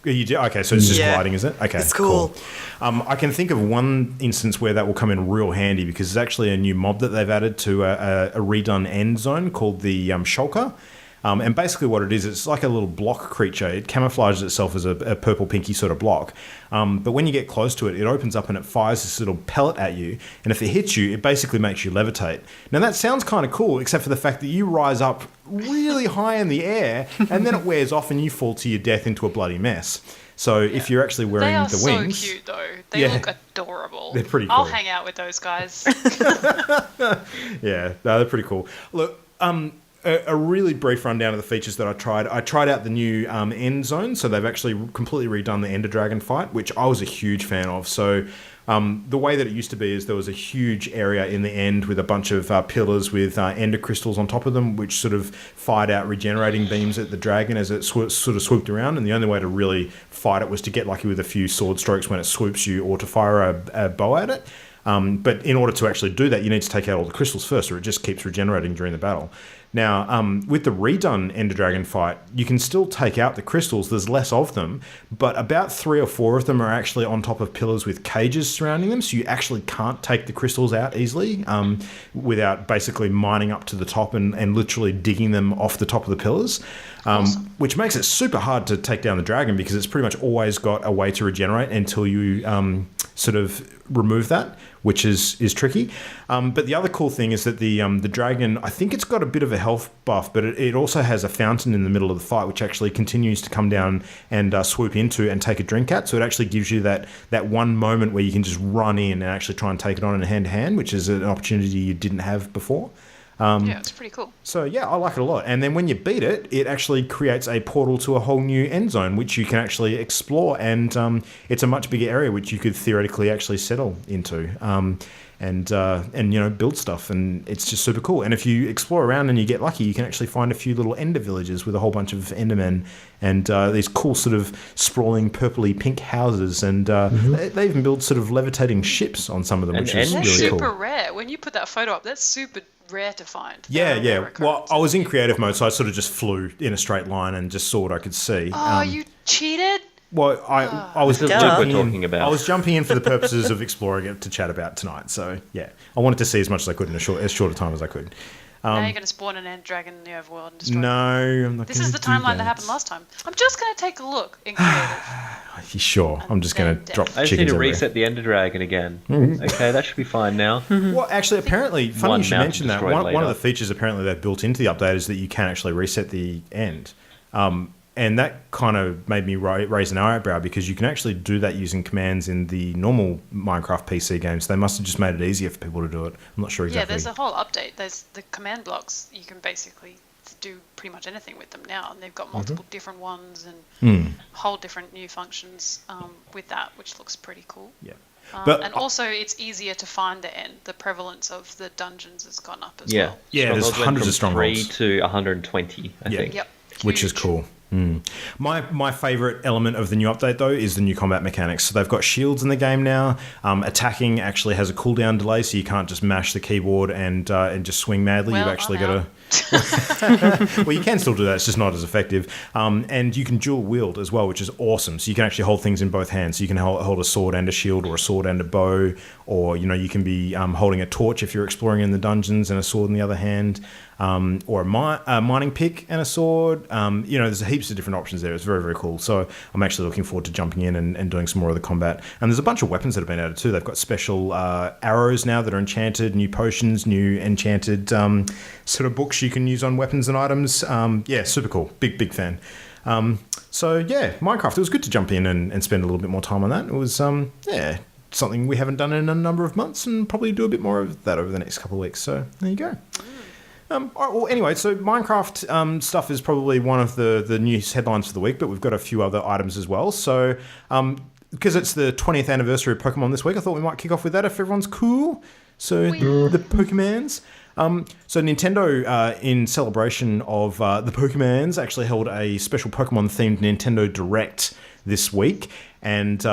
You did? Okay, so it's just gliding, is it? Okay, it's cool. I can think of one instance where that will come in real handy, because it's actually a new mob that they've added to a redone end zone called the Shulker. And basically what it is, it's like a little block creature. It camouflages itself as a purple pinky sort of block. But when you get close to it, it opens up and it fires this little pellet at you. And if it hits you, it basically makes you levitate. Now that sounds kind of cool, except for the fact that you rise up really high in the air and then it wears off and you fall to your death into a bloody mess. So if you're actually wearing the wings... They are so cute, though. They look adorable. They're pretty cool. I'll hang out with those guys. Yeah, no, they're pretty cool. Look, a really brief rundown of the features that I tried. I tried out the new end zone, so they've actually completely redone the Ender Dragon fight, which I was a huge fan of. So the way that it used to be is there was a huge area in the end with a bunch of pillars with ender crystals on top of them, which sort of fired out regenerating beams at the dragon as it sort of swooped around. And the only way to really fight it was to get lucky with a few sword strokes when it swoops you, or to fire a bow at it. But in order to actually do that, you need to take out all the crystals first, or it just keeps regenerating during the battle. Now, with the redone Ender Dragon fight, you can still take out the crystals. There's less of them, but about 3 or 4 of them are actually on top of pillars with cages surrounding them, so you actually can't take the crystals out easily without basically mining up to the top and literally digging them off the top of the pillars, awesome. Which makes it super hard to take down the dragon, because it's pretty much always got a way to regenerate until you sort of remove that, which is tricky. But the other cool thing is that the dragon, I think it's got a bit of a health buff, but it also has a fountain in the middle of the fight, which actually continues to come down and swoop into and take a drink at. So it actually gives you that one moment where you can just run in and actually try and take it on in hand-to-hand, which is an opportunity you didn't have before. Yeah, it's pretty cool. So yeah, I like it a lot. And then when you beat it, it actually creates a portal to a whole new end zone, which you can actually explore. And it's a much bigger area, which you could theoretically actually settle into. And build stuff, and it's just super cool. And if you explore around and you get lucky, you can actually find a few little ender villages with a whole bunch of endermen and these cool sort of sprawling purpley pink houses, and they even build sort of levitating ships on some of them, which is really cool. Super rare. When you put that photo up, that's super rare to find. Yeah. Well, I was in creative mode, so I sort of just flew in a straight line and just saw what I could see. Oh, you cheated? Well, I was jumping in for the purposes of exploring it to chat about tonight. So yeah, I wanted to see as much as I could in as short a time as I could. Now you're going to spawn an end dragon in the overworld and destroy it. No, I'm not. This is the timeline that happened last time. I'm just going to take a look in creative. Sure, I'm just going to drop I just need chickens to everywhere. reset the Ender Dragon again. Okay, that should be fine now. Well, actually, apparently, funny One you should mountain mention that. destroyed One of later. the features apparently they've built into the update is that you can actually reset the end. And that kind of made me raise an eyebrow because you can actually do that using commands in the normal Minecraft PC games. They must have just made it easier for people to do it. I'm not sure exactly. Yeah, there's a whole update. There's the command blocks. You can basically do pretty much anything with them now, and they've got multiple different ones and whole different new functions with that, which looks pretty cool. Yeah. And also, it's easier to find the end. The prevalence of the dungeons has gone up as Yeah. well. Yeah, there's Strongholds went hundreds from of strongholds. 3 to 120, I Yeah. think. Yep. Which is Huge. cool. My favourite element of the new update, though, is the new combat mechanics. So they've got shields in the game now. Attacking actually has a cooldown delay, so you can't just mash the keyboard and just swing madly. Well, You've actually I'm got to... Well, you can still do that. It's just not as effective. And you can dual wield as well, which is awesome. So you can actually hold things in both hands. So you can hold a sword and a shield, or a sword and a bow, or you can be holding a torch if you're exploring in the dungeons and a sword in the other hand, or a mining pick and a sword. There's heaps of different options there. It's very, very cool. So I'm actually looking forward to jumping in and doing some more of the combat. And there's a bunch of weapons that have been added too. They've got special arrows now that are enchanted, new potions, new enchanted sort of books you can use on weapons and items. Super cool. Big fan. Minecraft. It was good to jump in and spend a little bit more time on that. It was something we haven't done in a number of months, and probably do a bit more of that over the next couple of weeks. So there you go. All right, well, anyway, so Minecraft stuff is probably one of the news headlines for the week, but we've got a few other items as well. So because it's the 20th anniversary of Pokemon this week, I thought we might kick off with that if everyone's cool. So the Pokemans. So Nintendo, in celebration of the Pokemans, actually held a special Pokemon-themed Nintendo Direct this week, and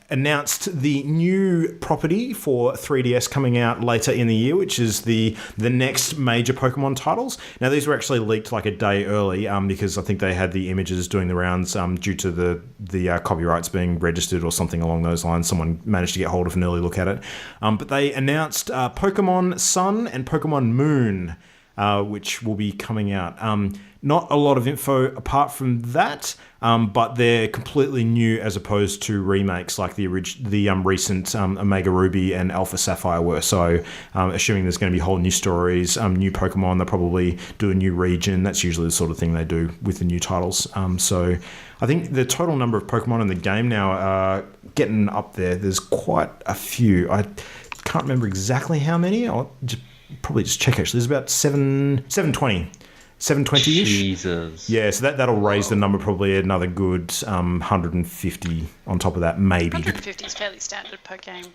announced the new property for 3DS coming out later in the year, which is the next major Pokemon titles. Now, these were actually leaked like a day early because I think they had the images doing the rounds due to the copyrights being registered or something along those lines. Someone managed to get hold of an early look at it. But they announced Pokemon Sun and Pokemon Moon, which will be coming out. Not a lot of info apart from that, but they're completely new as opposed to remakes like the recent Omega Ruby and Alpha Sapphire were. So assuming there's going to be whole new stories, new Pokemon, they'll probably do a new region. That's usually the sort of thing they do with the new titles. So I think the total number of Pokemon in the game now are getting up there. There's quite a few. I can't remember exactly how many. I'll probably just check actually. There's about 720. 720-ish. Jesus. Yeah, so that'll raise the number probably another good 150 on top of that, maybe. 150 is fairly standard per game.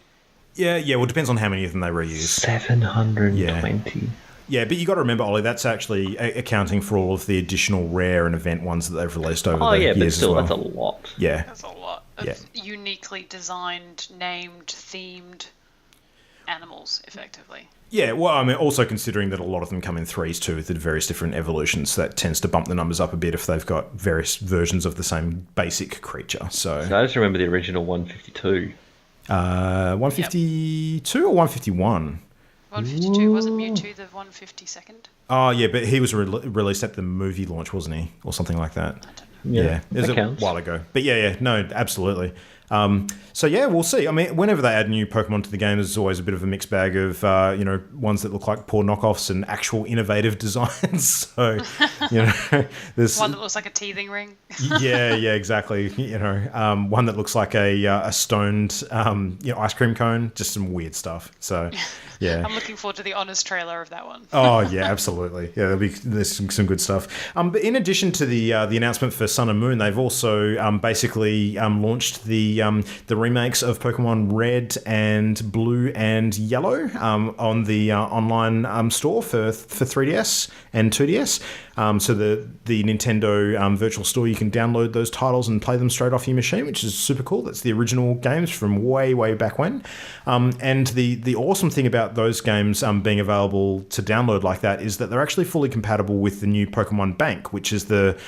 Yeah, well, it depends on how many of them they reuse. 720. Yeah, but you got to remember, Ollie, that's actually accounting for all of the additional rare and event ones that they've released over the years but still, as well. that's a lot. Yeah. That's a lot of uniquely designed, named, themed animals, effectively. Yeah, well, I mean, also considering that a lot of them come in threes too, with the various different evolutions, that tends to bump the numbers up a bit if they've got various versions of the same basic creature. So I just remember the original 152. 152 or 151? 152, wasn't Mewtwo the 152nd? Oh, yeah, but he was released at the movie launch, wasn't he? Or something like that. I don't know. Yeah, it was that a counts. while ago. But yeah, no, absolutely. So yeah, we'll see. I mean, whenever they add new Pokemon to the game, there's always a bit of a mixed bag of ones that look like poor knockoffs and actual innovative designs. So there's One that looks like a teething ring. yeah, exactly. One that looks like a stoned ice cream cone. Just some weird stuff. So yeah. I'm looking forward to the honest trailer of that one. Oh yeah, absolutely. Yeah, there's some good stuff. But in addition to the announcement for Sun and Moon, they've also basically launched the remakes of Pokemon Red and Blue and Yellow on the online store for 3DS and 2DS. So the Nintendo Virtual Store, you can download those titles and play them straight off your machine, which is super cool. That's the original games from way back when. And the awesome thing about those games being available to download like that is that they're actually fully compatible with the new Pokemon Bank, which is the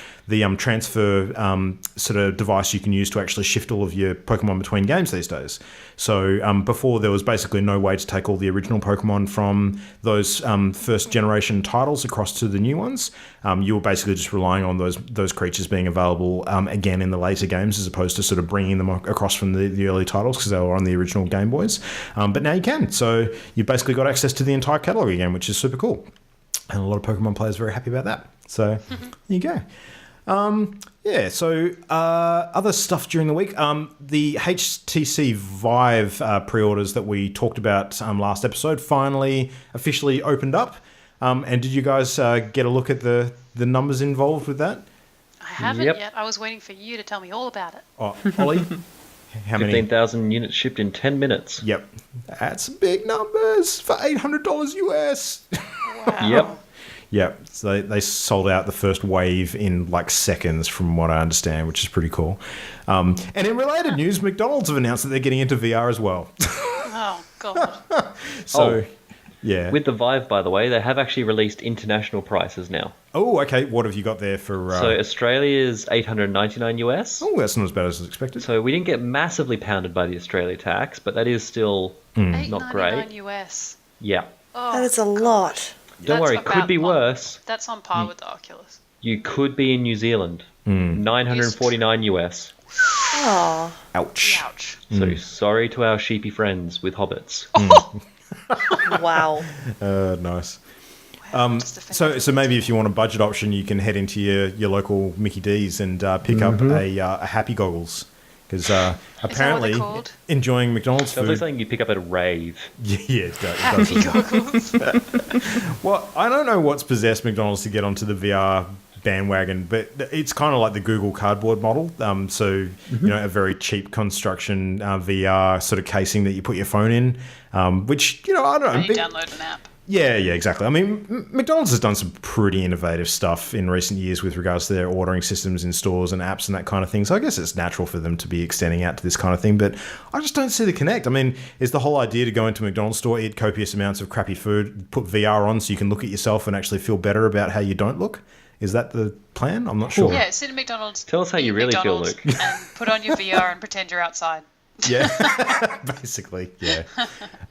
transfer sort of device you can use to actually shift all of your Pokemon between games these days. So before, there was basically no way to take all the original Pokemon from those first generation titles across to the new ones. You were basically just relying on those creatures being available again in the later games, as opposed to sort of bringing them across from the early titles because they were on the original Game Boys. But now you can. So you've basically got access to the entire catalogue again, which is super cool. And a lot of Pokemon players are very happy about that. So there you go. So other stuff during the week. The HTC Vive pre-orders that we talked about last episode finally officially opened up. And did you guys get a look at the numbers involved with that? I haven't Yep. yet. I was waiting for you to tell me all about it. Oh, Ollie? How many? 15,000 units shipped in 10 minutes. Yep. That's big numbers for $800 US. Wow. Yep. Yep. So they sold out the first wave in like seconds, from what I understand, which is pretty cool. And in related news, McDonald's have announced that they're getting into VR as well. Oh, God. So, yeah. With the Vive, by the way, they have actually released international prices now. Oh, okay. What have you got there for? So Australia's $899 US. Oh, that's not as bad as expected. So we didn't get massively pounded by the Australia tax, but that is still not great. $8.99 US. Yeah. Oh, That is a lot. Don't worry, it could be worse. That's on par with the Oculus. You could be in New Zealand. 949 US. Oh, Ouch. Ouch. So sorry to our sheepy friends with hobbits. wow. Nice. Just offended. So maybe if you want a budget option, you can head into your local Mickey D's and pick up a Happy Goggles. Because apparently called? enjoying McDonald's Sounds like food... something you pick up at a rave. Yeah, it does. Happy goggles. Well, I don't know what's possessed McDonald's to get onto the VR bandwagon, but it's kind of like the Google Cardboard model. You know, a very cheap construction VR sort of casing that you put your phone in, which, you know, I don't know. And you download an app. Yeah, exactly. I mean, McDonald's has done some pretty innovative stuff in recent years with regards to their ordering systems in stores and apps and that kind of thing. So I guess it's natural for them to be extending out to this kind of thing. But I just don't see the connect. I mean, is the whole idea to go into a McDonald's store, eat copious amounts of crappy food, put VR on so you can look at yourself and actually feel better about how you don't look? Is that the plan? I'm not sure. Yeah, sit at McDonald's. Tell us how you eat really feel, McDonald's, Luke. And put on your VR and pretend you're outside. Yeah, basically. Yeah.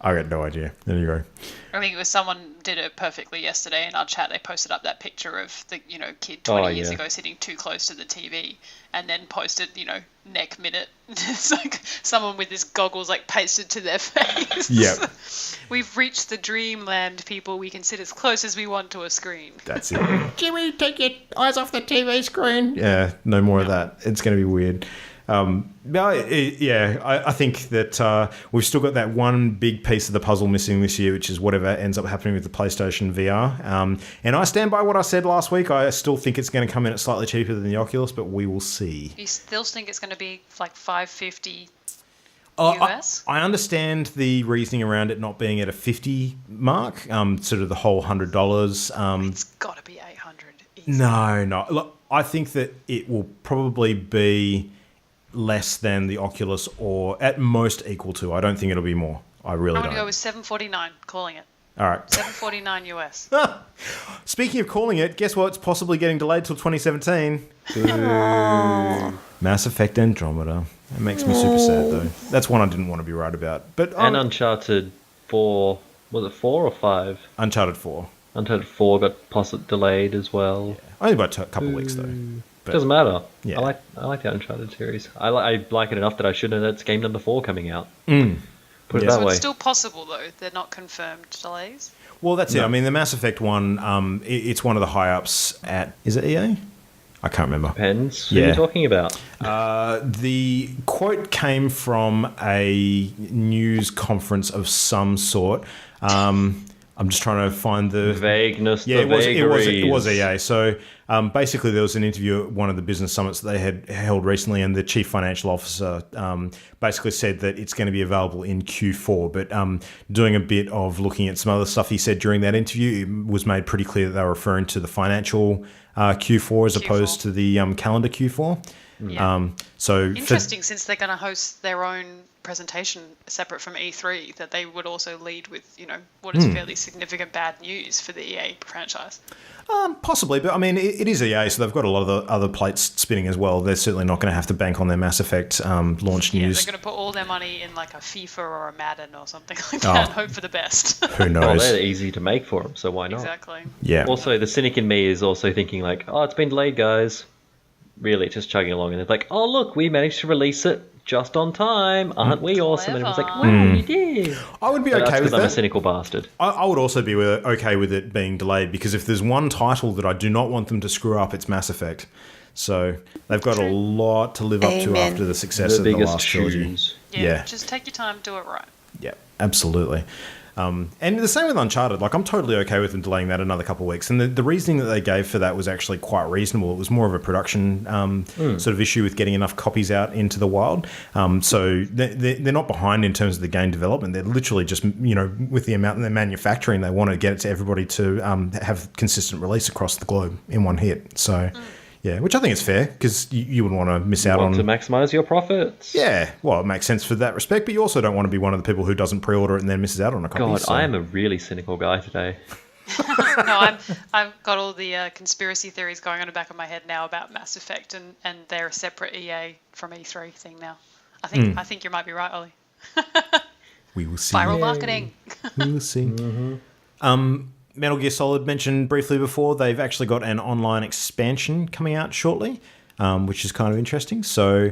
I got no idea. There you go. I think it was someone did it perfectly yesterday in our chat. They posted up that picture of the kid 20 years ago sitting too close to the TV, and then posted neck minute. It's like someone with this goggles like pasted to their face. Yep. We've reached the dreamland, people. We can sit as close as we want to a screen. That's it. Jimmy, take your eyes off the TV screen. Yeah, no more of that. It's going to be weird. I think that we've still got that one big piece of the puzzle missing this year, which is whatever ends up happening with the PlayStation VR. And I stand by what I said last week. I still think it's going to come in at slightly cheaper than the Oculus, but we will see. You still think it's going to be like $550 I US? understand the reasoning around it not being at a 50 mark, sort of the whole $100. It's got to be 800. No. Look, I think that it will probably be less than the Oculus, or at most equal to. I don't think it'll be more. I really I'm don't. going to go with $749, calling it. All right. $749 US. Speaking of calling it, guess what? It's possibly getting delayed till 2017. Mass Effect Andromeda. That makes me super sad, though. That's one I didn't want to be right about. But And Uncharted 4, was it 4 or 5? Uncharted 4. Uncharted 4 got possibly delayed as well. Only about a couple of weeks, though. But Doesn't matter. Yeah. I like the Uncharted series. I like it enough that I should know that's game number 4 coming out. Put it Yeah. that So way. it's still possible, though. They're not confirmed delays. Well, that's it. I mean, the Mass Effect one, it's one of the high-ups at... Is it EA? I can't remember. Depends. Yeah. Who are you talking about? The quote came from a news conference of some sort. I'm just trying to find the... Vagueness. Yeah, the it was vagaries. EA. So basically, there was an interview at one of the business summits that they had held recently, and the chief financial officer basically said that it's going to be available in Q4. But doing a bit of looking at some other stuff he said during that interview, it was made pretty clear that they were referring to the financial Q4 as opposed to the calendar Q4. Yeah. So Interesting, since they're going to host their own presentation separate from E3 that they would also lead with, what is fairly significant bad news for the EA franchise. Possibly, but I mean, it is EA, so they've got a lot of the other plates spinning as well. They're certainly not going to have to bank on their Mass Effect launch Yeah, news. they're going to put all their money in like a FIFA or a Madden or something like that and hope for the best. Who Well, knows? they're easy to make for them, so why not? Exactly. Yeah. Also, the cynic in me is also thinking like, oh, it's been delayed, guys. Really, just chugging along, and it's like, oh, look, we managed to release it just on time. Aren't we awesome? And it was like, wow, you did. I would be But okay that's with because I'm a that. cynical bastard. I would also be okay with it being delayed, because if there's one title that I do not want them to screw up, it's Mass Effect. So they've got a lot to live up to Amen. after the success The of the biggest last trilogy. shoes. Yeah. Just take your time, do it right. Yeah, absolutely. And the same with Uncharted. Like, I'm totally okay with them delaying that another couple of weeks. And the reasoning that they gave for that was actually quite reasonable. It was more of a production sort of issue with getting enough copies out into the wild. So they're not behind in terms of the game development. They're literally just, with the amount that they're manufacturing, they want to get it to everybody to have consistent release across the globe in one hit. So, yeah, which I think is fair, because you wouldn't want to miss out on... Want to maximize your profits. Yeah, well, it makes sense for that respect, but you also don't want to be one of the people who doesn't pre-order it and then misses out on a copy. God, so- I am a really cynical guy today. No, I've got all the conspiracy theories going on the back of my head now about Mass Effect and they're a separate EA from E3 thing now. I think you might be right, Ollie. We will see. Viral marketing. We will see. Metal Gear Solid, mentioned briefly before, they've actually got an online expansion coming out shortly, which is kind of interesting. So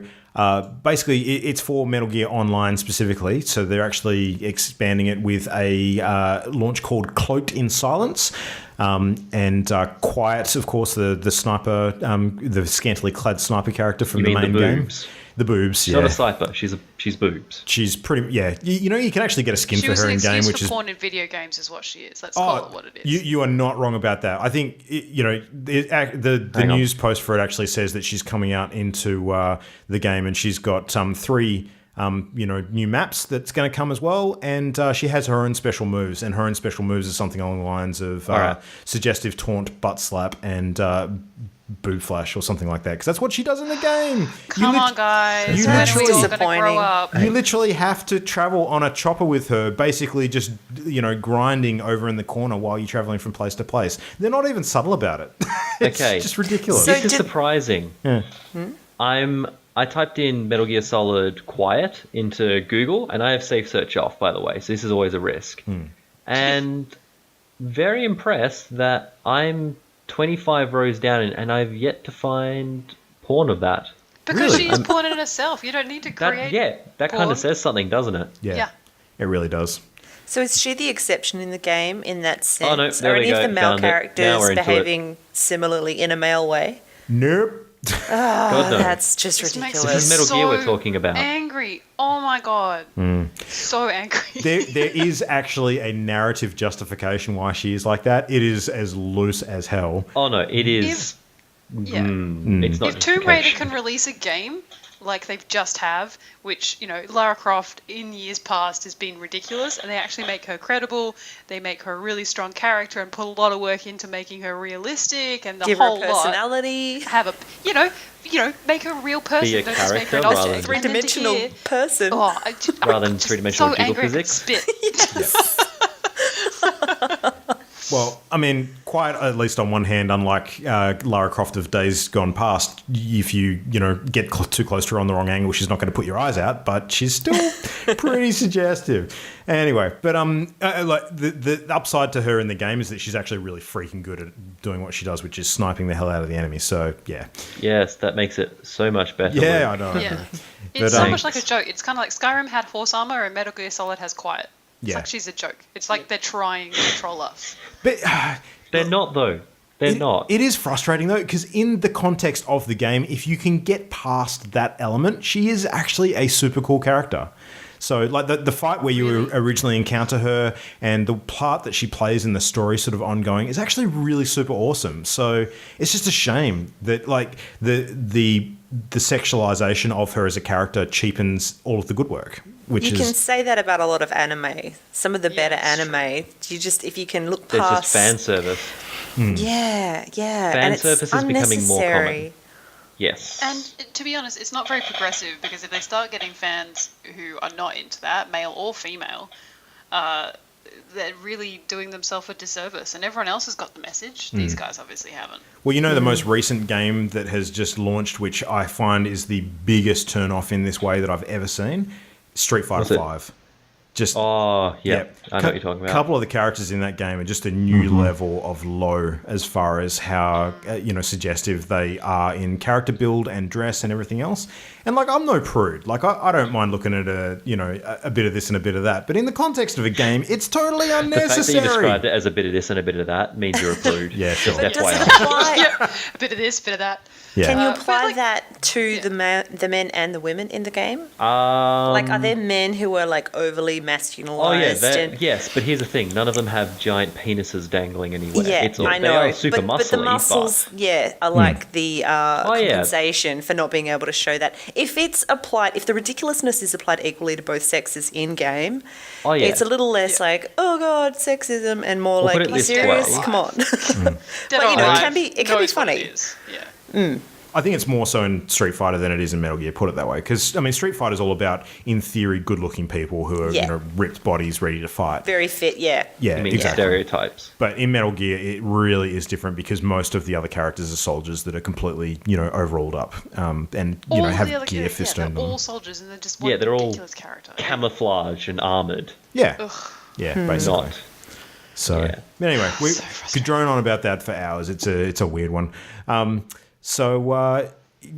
basically, it's for Metal Gear Online specifically. So they're actually expanding it with a launch called Cloaked in Silence. And Quiet, of course, the sniper, the scantily clad sniper character from You the mean main the game. boobs? The boobs, She's yeah. not a sniper. She's boobs. She's pretty, yeah. You can actually get a skin She for was her an in game, excuse which for is porn in video games is what she is. Let's call it what it is. You are not wrong about that. I think the Hang on. news post for it actually says that she's coming out into the game, and she's got 3 new maps that's going to come as well, and she has her own special moves, and her own special moves are something along the lines of right. suggestive taunt, butt slap, and boob flash or something like that, because that's what she does in the game. Come on, guys. you When are literally- we all going to Disappointing. grow up? You literally have to travel on a chopper with her, basically just, grinding over in the corner while you're traveling from place to place. They're not even subtle about it. It's Okay. just ridiculous. So This is did- surprising. Yeah. I typed in Metal Gear Solid Quiet into Google, and I have safe search off, by the way, so this is always a risk. And very impressed that I'm 25 rows down, and I've yet to find porn of that. Because Really? she's porn in herself. You don't need to create. That kind porn. of says something, doesn't it? Yeah. It really does. So is she the exception in the game in that sense? Oh, no, there Are we any of go, the male found it. Now characters we're into it. behaving similarly in a male way? Nope. God, no. That's just This makes ridiculous. me Metal so Gear we're talking about. angry. Oh my god. So angry. There is actually a narrative justification why she is like that. It is as loose as hell. Oh no, it is. Yeah. It's not If Tomb Raider justification. can release a game like they've just have, which, Lara Croft in years past has been ridiculous, and they actually make her credible, they make her a really strong character and put a lot of work into making her realistic and the Give her whole a personality. lot. Have a, make her a real person. Be a Don't just make her an character object. rather than- And then to Three-dimensional hear- person. Oh, Rather than just three-dimensional so jiggle angry I could physics. spit. Well, I mean, quite at least on one hand, unlike Lara Croft of days gone past, if you get too close to her on the wrong angle, she's not going to put your eyes out, but she's still pretty suggestive. Anyway, but like the upside to her in the game is that she's actually really freaking good at doing what she does, which is sniping the hell out of the enemy. So yeah, Yes, that makes it so much better. yeah, I know. Yeah. But, It's so um, much like a joke. It's kind of like Skyrim had horse armor and Metal Gear Solid has quiet. It's Yeah. like she's a joke. It's like they're trying to troll us. But They're not though. They're not. It is frustrating though, because in the context of the game, if you can get past that element, she is actually a super cool character. So, like the fight where you originally encounter her and the part that she plays in the story, sort of ongoing, is actually really super awesome. So it's just a shame that like the sexualization of her as a character cheapens all of the good work. Which You is can say that about a lot of anime. Some of the better it's true. anime, if you can look There's past... just fan service. Yeah. Fan and it's service is becoming more unnecessary. common. Yes. And to be honest, it's not very progressive because if they start getting fans who are not into that, male or female, they're really doing themselves a disservice. And everyone else has got the message. These guys obviously haven't. Well, the most recent game that has just launched, which I find is the biggest turn off in this way that I've ever seen, Street Fighter What's it? V. Just Oh, yeah. I know what you're talking a about. couple of the characters in that game are just a new level of low as far as how suggestive they are in character build and dress and everything else. And like, I'm no prude. Like, I don't mind looking at a bit of this and a bit of that. But in the context of a game, it's totally The fact that unnecessary. you described it as a bit of this and a bit of that means you're a prude. Yeah, sure. Just Does it FYI. apply? A bit of this, bit of that. Yeah. Can you But apply like- that to the men and the women in the game? Um, Like, are there men who are like overly masculinized? yes, but here's the thing: none of them have giant penises dangling anywhere. Yeah, It's all, I know. They are super but the muscly, muscles, are like the yeah. compensation for not being able to show that. If it's applied, if the ridiculousness is applied equally to both sexes in game, Oh, yeah. it's a little less like, oh god, sexism, and more Well, put like, it are you this serious? way. Come on. Dead But, or you know, it Alive can be- it can be knows what funny. it is. Yeah. I think it's more so in Street Fighter than it is in Metal Gear, put it that way. Because, I mean, Street Fighter is all about, in theory, good-looking people who are, Yeah. ripped bodies ready to fight. Very fit, yeah. Yeah, I mean, exactly. stereotypes. But in Metal Gear, it really is different because most of the other characters are soldiers that are completely, overalled up and, All have the other gear characters, fist they're on them. all soldiers and they're just one Yeah, they're all ridiculous character. Camouflage and armored, Yeah, Ugh. yeah, basically. not. So Yeah. anyway, we So could frustrating. drone on about that for hours. It's a weird one.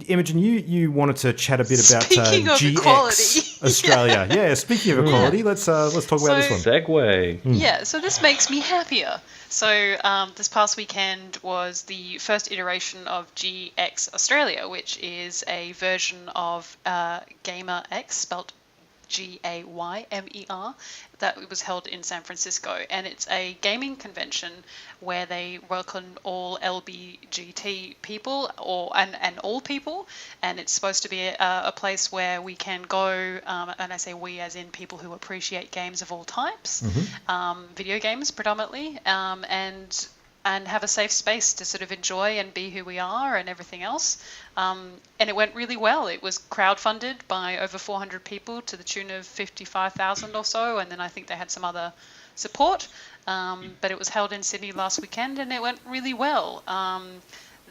Imogen, you wanted to chat a bit about Speaking of GX equality. Australia. Yeah, speaking of equality, let's talk about this one. Segway. Yeah, so this makes me happier. So this past weekend was the first iteration of GX Australia, which is a version of Gamer X, spelt Gaymer, that was held in San Francisco, and it's a gaming convention where they welcome all LBGT people and all people, and it's supposed to be a place where we can go, and I say we as in people who appreciate games of all types, video games predominantly, and have a safe space to sort of enjoy and be who we are and everything else. And it went really well. It was crowdfunded by over 400 people to the tune of 55,000 or so, and then I think they had some other support. But it was held in Sydney last weekend, and it went really well.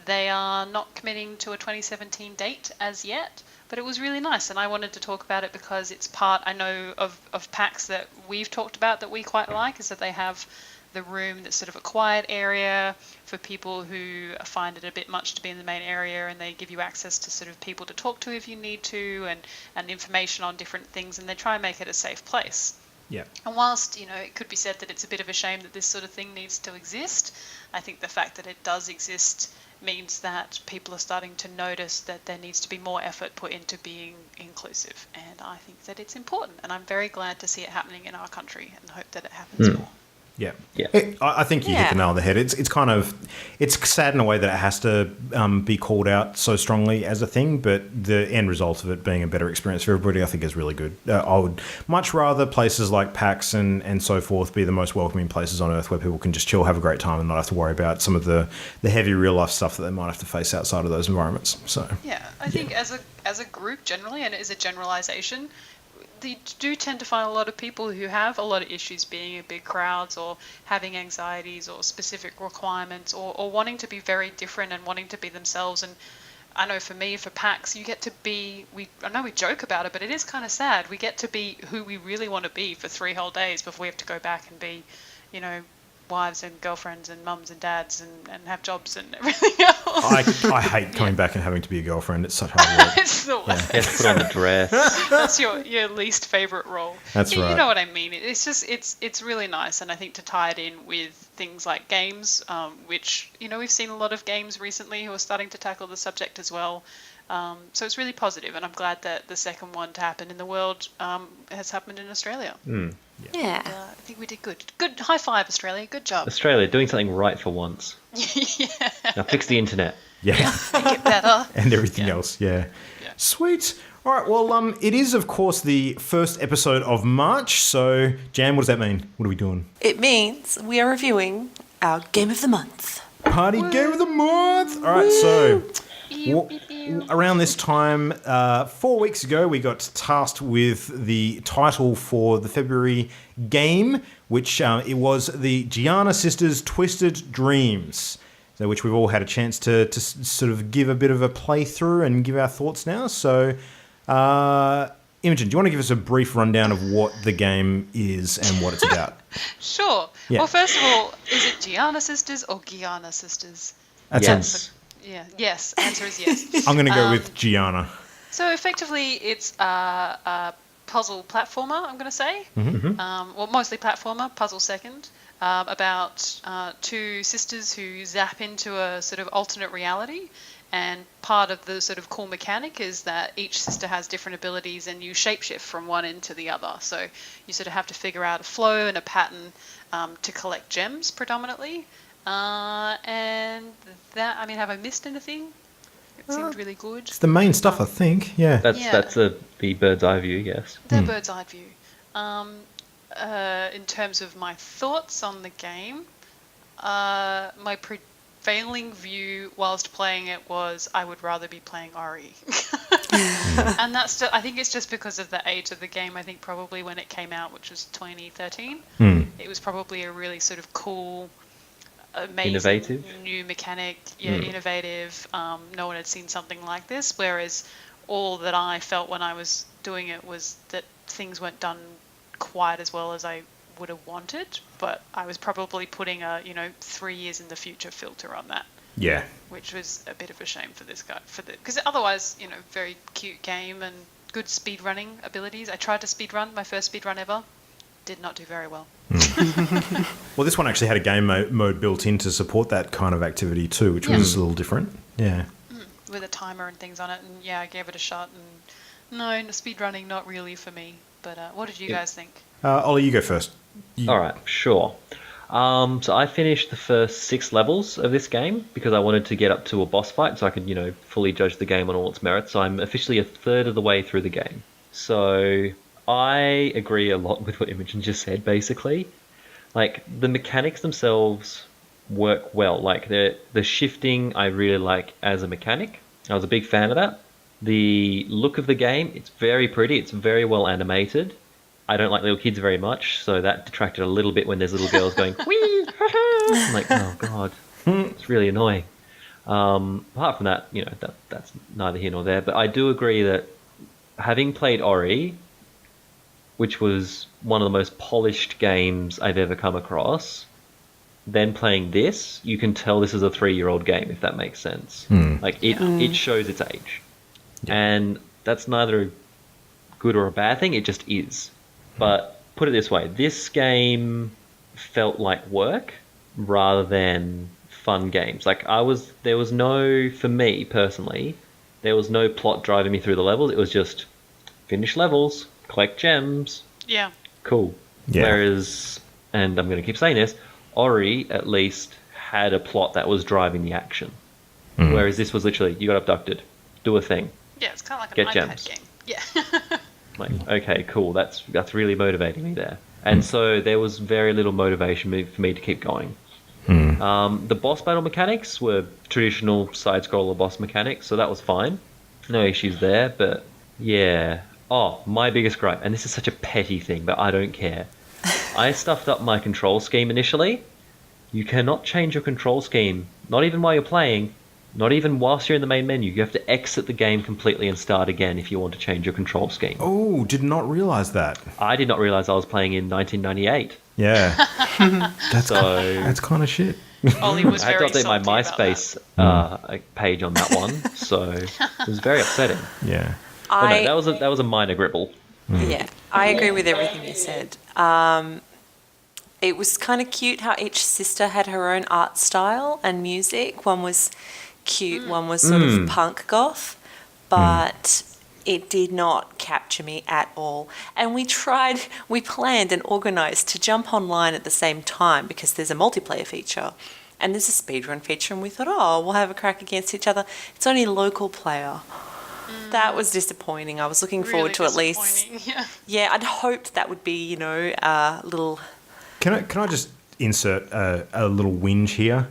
They are not committing to a 2017 date as yet, but it was really nice, and I wanted to talk about it because it's part, I know, of PAX that we've talked about that we quite like, is that they have the room that's sort of a quiet area for people who find it a bit much to be in the main area, and they give you access to sort of people to talk to if you need to, and information on different things, and they try and make it a safe place. Yeah. And whilst, it could be said that it's a bit of a shame that this sort of thing needs to exist, I think the fact that it does exist means that people are starting to notice that there needs to be more effort put into being inclusive, and I think that it's important, and I'm very glad to see it happening in our country and hope that it happens more. Yeah, Yeah. I think you hit the nail on the head. It's kind of sad in a way that it has to be called out so strongly as a thing, but the end result of it being a better experience for everybody, I think, is really good. I would much rather places like PAX and so forth be the most welcoming places on earth where people can just chill, have a great time, and not have to worry about some of the heavy real life stuff that they might have to face outside of those environments. So Yeah, I think as a group generally, and it is a generalization, they do tend to find a lot of people who have a lot of issues being in big crowds or having anxieties or specific requirements or wanting to be very different and wanting to be themselves. And I know for me, for PAX, you get to be, I know we joke about it, but it is kind of sad. We get to be who we really want to be for 3 whole days before we have to go back and be, wives and girlfriends and mums and dads and have jobs and everything else. I hate coming back and having to be a girlfriend. It's such hard work. It's the worst. You have to put on the dress. That's your least favorite role. That's right. You know what I mean. It's just it's really nice, and I think to tie it in with things like games, which we've seen a lot of games recently who are starting to tackle the subject as well. So it's really positive, and I'm glad that the second one to happen in the world has happened in Australia. Yeah. I think we did good. Good high five, Australia. Good job. Australia doing something right for once. Yeah. Now fix the internet. Yeah. Make it better. And everything else, yeah. Sweet. All right, well, it is, of course, the first episode of March. So, Jan, what does that mean? What are we doing? It means we are reviewing our Game of the Month. Party Game of the Month. All right, so Around this time, 4 weeks ago, we got tasked with the title for the February game, which it was the Gianna Sisters Twisted Dreams, so which we've all had a chance to sort of give a bit of a playthrough and give our thoughts now. So, Imogen, do you want to give us a brief rundown of what the game is and what it's about? Sure. Yeah. Well, first of all, is it Gianna Sisters or Gianna Sisters? Yes. Yeah. Yes. Answer is yes. I'm going to go with Gianna. So effectively, it's a puzzle platformer, I'm going to say. Well, mostly platformer, puzzle second, about two sisters who zap into a sort of alternate reality. And part of the sort of cool mechanic is that each sister has different abilities and you shapeshift from one end to the other. So you sort of have to figure out a flow and a pattern to collect gems predominantly. And that, I mean, have I missed anything? It seemed really good. It's the main stuff, I think. Yeah. That's the bird's eye view, yes. The bird's eye view. In terms of my thoughts on the game, my prevailing view whilst playing it was I would rather be playing Ori. And that's I think it's just because of the age of the game. I think probably when it came out, which was 2013, it was probably a really sort of cool, amazing Innovative. new mechanic. Yeah, innovative. No one had seen something like this. Whereas all that I felt when I was doing it was that things weren't done quite as well as I would have wanted, but I was probably putting a 3 years in the future filter on that. Yeah. Which was a bit of a shame for this guy, because otherwise, very cute game and good speed running abilities. I tried to speed run my first speed run ever, did not do very well. Well, this one actually had a game mode built in to support that kind of activity too, which was a little different. Yeah. With a timer and things on it, and I gave it a shot. And no, speed running not really for me. But what did you guys think? Ollie, you go first. All right, sure. So I finished the first 6 levels of this game because I wanted to get up to a boss fight so I could, fully judge the game on all its merits. So I'm officially a third of the way through the game. So I agree a lot with what Imogen just said, basically. Like, the mechanics themselves work well. Like, the shifting I really like as a mechanic. I was a big fan of that. The look of the game, it's very pretty. It's very well animated. I don't like little kids very much, so that detracted a little bit when there's little girls going, wee, I'm like, oh, God, it's really annoying. Apart from that, that's neither here nor there. But I do agree that having played Ori, which was one of the most polished games I've ever come across, then playing this, you can tell this is a 3-year-old game, if that makes sense. Like, it shows its age. Yeah. And that's neither a good or a bad thing, it just is. But put it this way, this game felt like work rather than fun games. Like, there was no, for me personally, there was no plot driving me through the levels. It was just finish levels, collect gems. Yeah. Cool. Yeah. Whereas, and I'm going to keep saying this, Ori at least had a plot that was driving the action. Whereas this was literally, you got abducted, do a thing. Yeah, it's kind of like Get an gems. iPad game. Yeah. Like, okay, cool, that's really motivating me there. And so there was very little motivation for me to keep going. The boss battle mechanics were traditional side-scroller boss mechanics, so that was fine. No issues there, but yeah. Oh, my biggest gripe, and this is such a petty thing, but I don't care. I stuffed up my control scheme initially. You cannot change your control scheme, not even while you're playing, not even whilst you're in the main menu. You have to exit the game completely and start again if you want to change your control scheme. Oh, did not realise that. I did not realise I was playing in 1998. Yeah. That's kind of shit. Ollie was I had very to update my salty about MySpace page on that one, so it was very upsetting. Yeah. But no, that was a minor gribble. Yeah, I agree with everything you said. It was kind of cute how each sister had her own art style and music. One was cute, one was sort of punk goth, but it did not capture me at all. And we planned and organised to jump online at the same time because there's a multiplayer feature and there's a speedrun feature, and we thought, we'll have a crack against each other. It's only local player. That was disappointing. I was looking forward to at least... Yeah, I'd hoped that would be, a little... Can I just insert a little whinge here?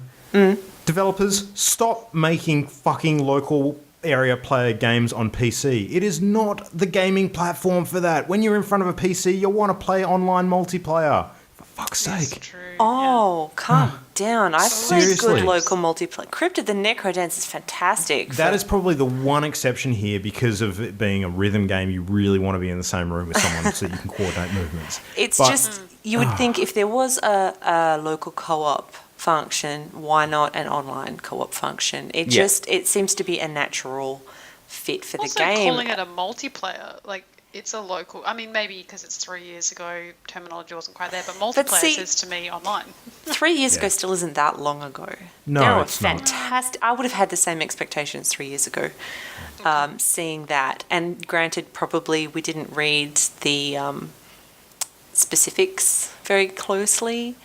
developers, stop making fucking local area player games on PC. It is not the gaming platform for that. When you're in front of a PC, you want to play online multiplayer. For fuck's It's sake. true. Oh, calm down. I've played Seriously. good local multiplayer. Crypt of the Necrodance is fantastic. That is probably the one exception here because of it being a rhythm game. You really want to be in the same room with someone so you can coordinate movements. It's But- just, you would think if there was a local co-op function, why not an online co-op function? It Yeah. just, it seems to be a natural fit for the Also, game. calling it a multiplayer, like it's a local. I mean, maybe because it's 3 years ago, terminology wasn't quite there, but multiplayer see- says to me online. 3 years ago Yeah. still isn't that long ago. No, There were it's not. fantastic. I would have had the same expectations 3 years ago, seeing that. And granted, probably we didn't read the specifics very closely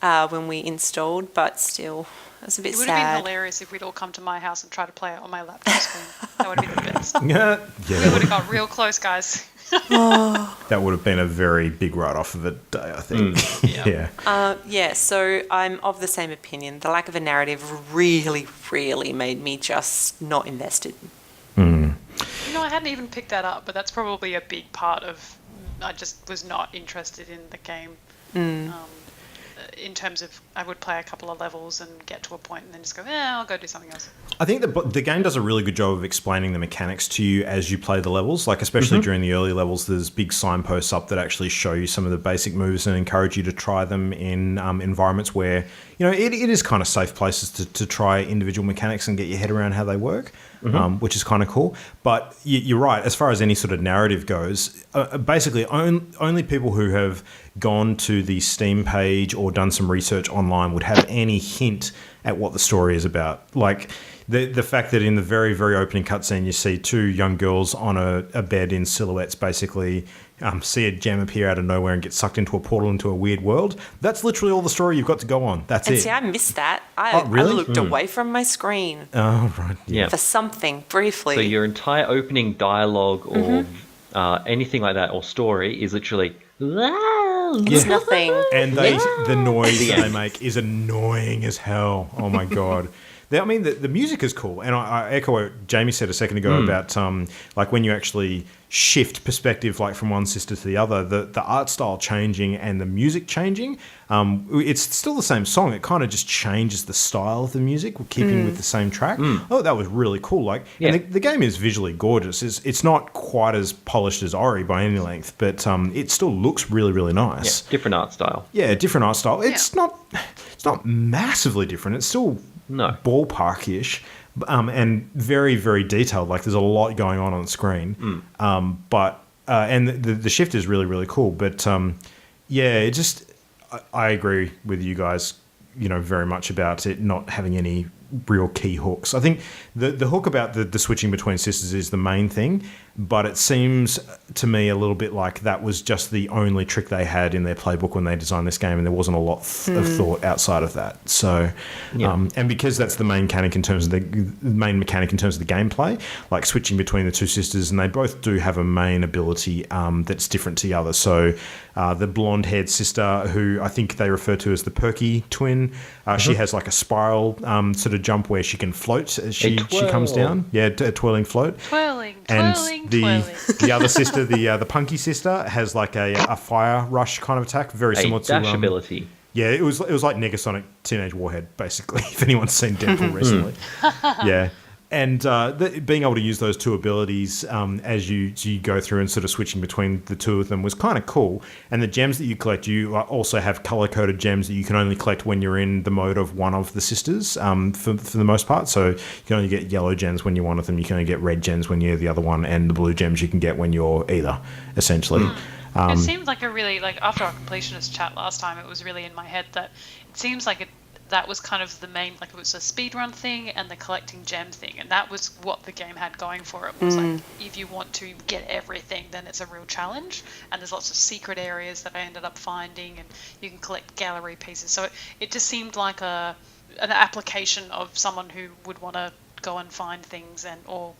when we installed, but still, it was a bit It would have been sad. hilarious if we'd all come to my house and try to play it on my laptop screen. That would have been the best. Yeah, We would have got real close, guys. that would have been a very big write-off of the day, I think. Yeah. Yeah, so I'm of the same opinion. The lack of a narrative really, really made me just not invested. You know, I hadn't even picked that up, but that's probably a big part of. I just was not interested in the game. In terms of, I would play a couple of levels and get to a point and then just go, I'll go do something else. I think the game does a really good job of explaining the mechanics to you as you play the levels. Like, especially during the early levels, there's big signposts up that actually show you some of the basic moves and encourage you to try them in environments where, you know, it is kind of safe places to try individual mechanics and get your head around how they work, which is kind of cool. But you're right, as far as any sort of narrative goes, basically only people who have gone to the Steam page or done some research online would have any hint at what the story is about. Like, the fact that in the very, very opening cutscene you see two young girls on a bed in silhouettes basically see a gem appear out of nowhere and get sucked into a portal into a weird world. That's literally all the story you've got to go on. That's And it. see, I missed that. Oh, really? I looked away from my screen Oh, right. Yeah. for something briefly. So your entire opening dialogue or anything like that or story is literally. It's nothing. And the noise that they make is annoying as hell. Oh my god. I mean, the music is cool, and I echo what Jamie said a second ago about like when you actually shift perspective, like from one sister to the other, the art style changing and the music changing. It's still the same song. It kind of just changes the style of the music, keeping with the same track. Oh, that was really cool. Like, Yeah. and the game is visually gorgeous. It's not quite as polished as Ori by any length, but it still looks really, really nice. Yeah, different art style. Yeah, different art style. It's not massively different. It's still No. ballpark-ish, and very, very detailed. Like, there's a lot going on the screen. But and the shift is really, really cool. But yeah, it just I agree with you guys, you know, very much about it not having any real key hooks. I think the hook about the switching between sisters is the main thing, but it seems to me a little bit like that was just the only trick they had in their playbook when they designed this game, and there wasn't a lot of thought outside of that. So, and because that's the main mechanic in terms of the gameplay, like switching between the two sisters, and they both do have a main ability that's different to the other. So, the blonde-haired sister, who I think they refer to as the perky twin, she has like a spiral sort of jump where she can float as she comes down. Yeah, a twirling float. Twirling, And twirling, the twirling. other sister, the punky sister, has like a fire rush kind of attack, very A similar to dash ability. yeah, it was like Negasonic Teenage Warhead, basically. If anyone's seen Deadpool recently, yeah. And being able to use those two abilities as you go through and sort of switching between the two of them was kind of cool. And the gems that you collect, you also have color-coded gems that you can only collect when you're in the mode of one of the sisters for the most part. So you can only get yellow gems when you're one of them. You can only get red gems when you're the other one. And the blue gems you can get when you're either, essentially. It seemed like a really, like, after our completionist chat last time, it was really in my head that it seems like that was kind of the main, like, it was a speedrun thing and the collecting gem thing, and that was what the game had going for it. Was like, if you want to get everything, then it's a real challenge, and there's lots of secret areas that I ended up finding, and you can collect gallery pieces. So it just seemed like an application of someone who would want to go and find things and or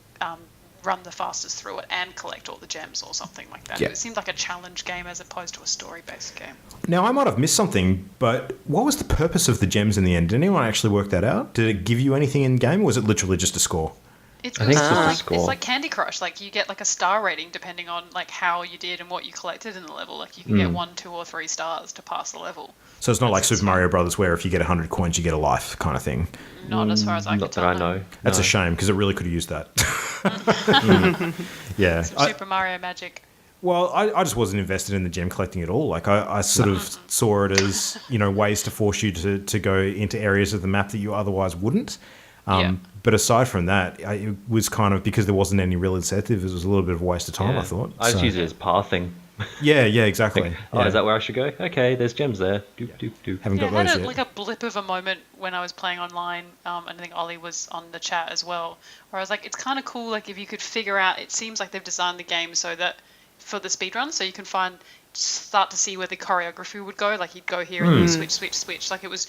run the fastest through it and collect all the gems or something like that. Yeah. It seemed like a challenge game as opposed to a story-based game. Now, I might have missed something, but what was the purpose of the gems in the end? Did anyone actually work that out? Did it give you anything in game, or was it literally just a score? It's I think it's just a like, score. it's like Candy Crush. Like you get like a star rating depending on like how you did and what you collected in the level. Like you can get 1, 2, or 3 stars to pass the level. So it's not like That's Super Mario Brothers, where if you get 100 coins, you get a life kind of thing. Not as far as I can Not that tell. I know. That's No. a shame, because it really could have used that. Yeah. Super Mario magic. Well, I just wasn't invested in the gem collecting at all. Like, I sort of saw it as, ways to force you to go into areas of the map that you otherwise wouldn't. Yeah. But aside from that, it was kind of, because there wasn't any real incentive, it was a little bit of a waste of time, Yeah. I thought. I just So- use it as pathing. Yeah, exactly. Oh, Yeah. is that where I should go? Okay, there's gems there. Doop, doop, doop. Haven't Yeah, got I those had yet. like a blip of a moment when I was playing online, and I think Ollie was on the chat as well, where I was like, it's kind of cool, like if you could figure out, it seems like they've designed the game so that for the speedrun, so you can start to see where the choreography would go, like you'd go here and you switch. Like it was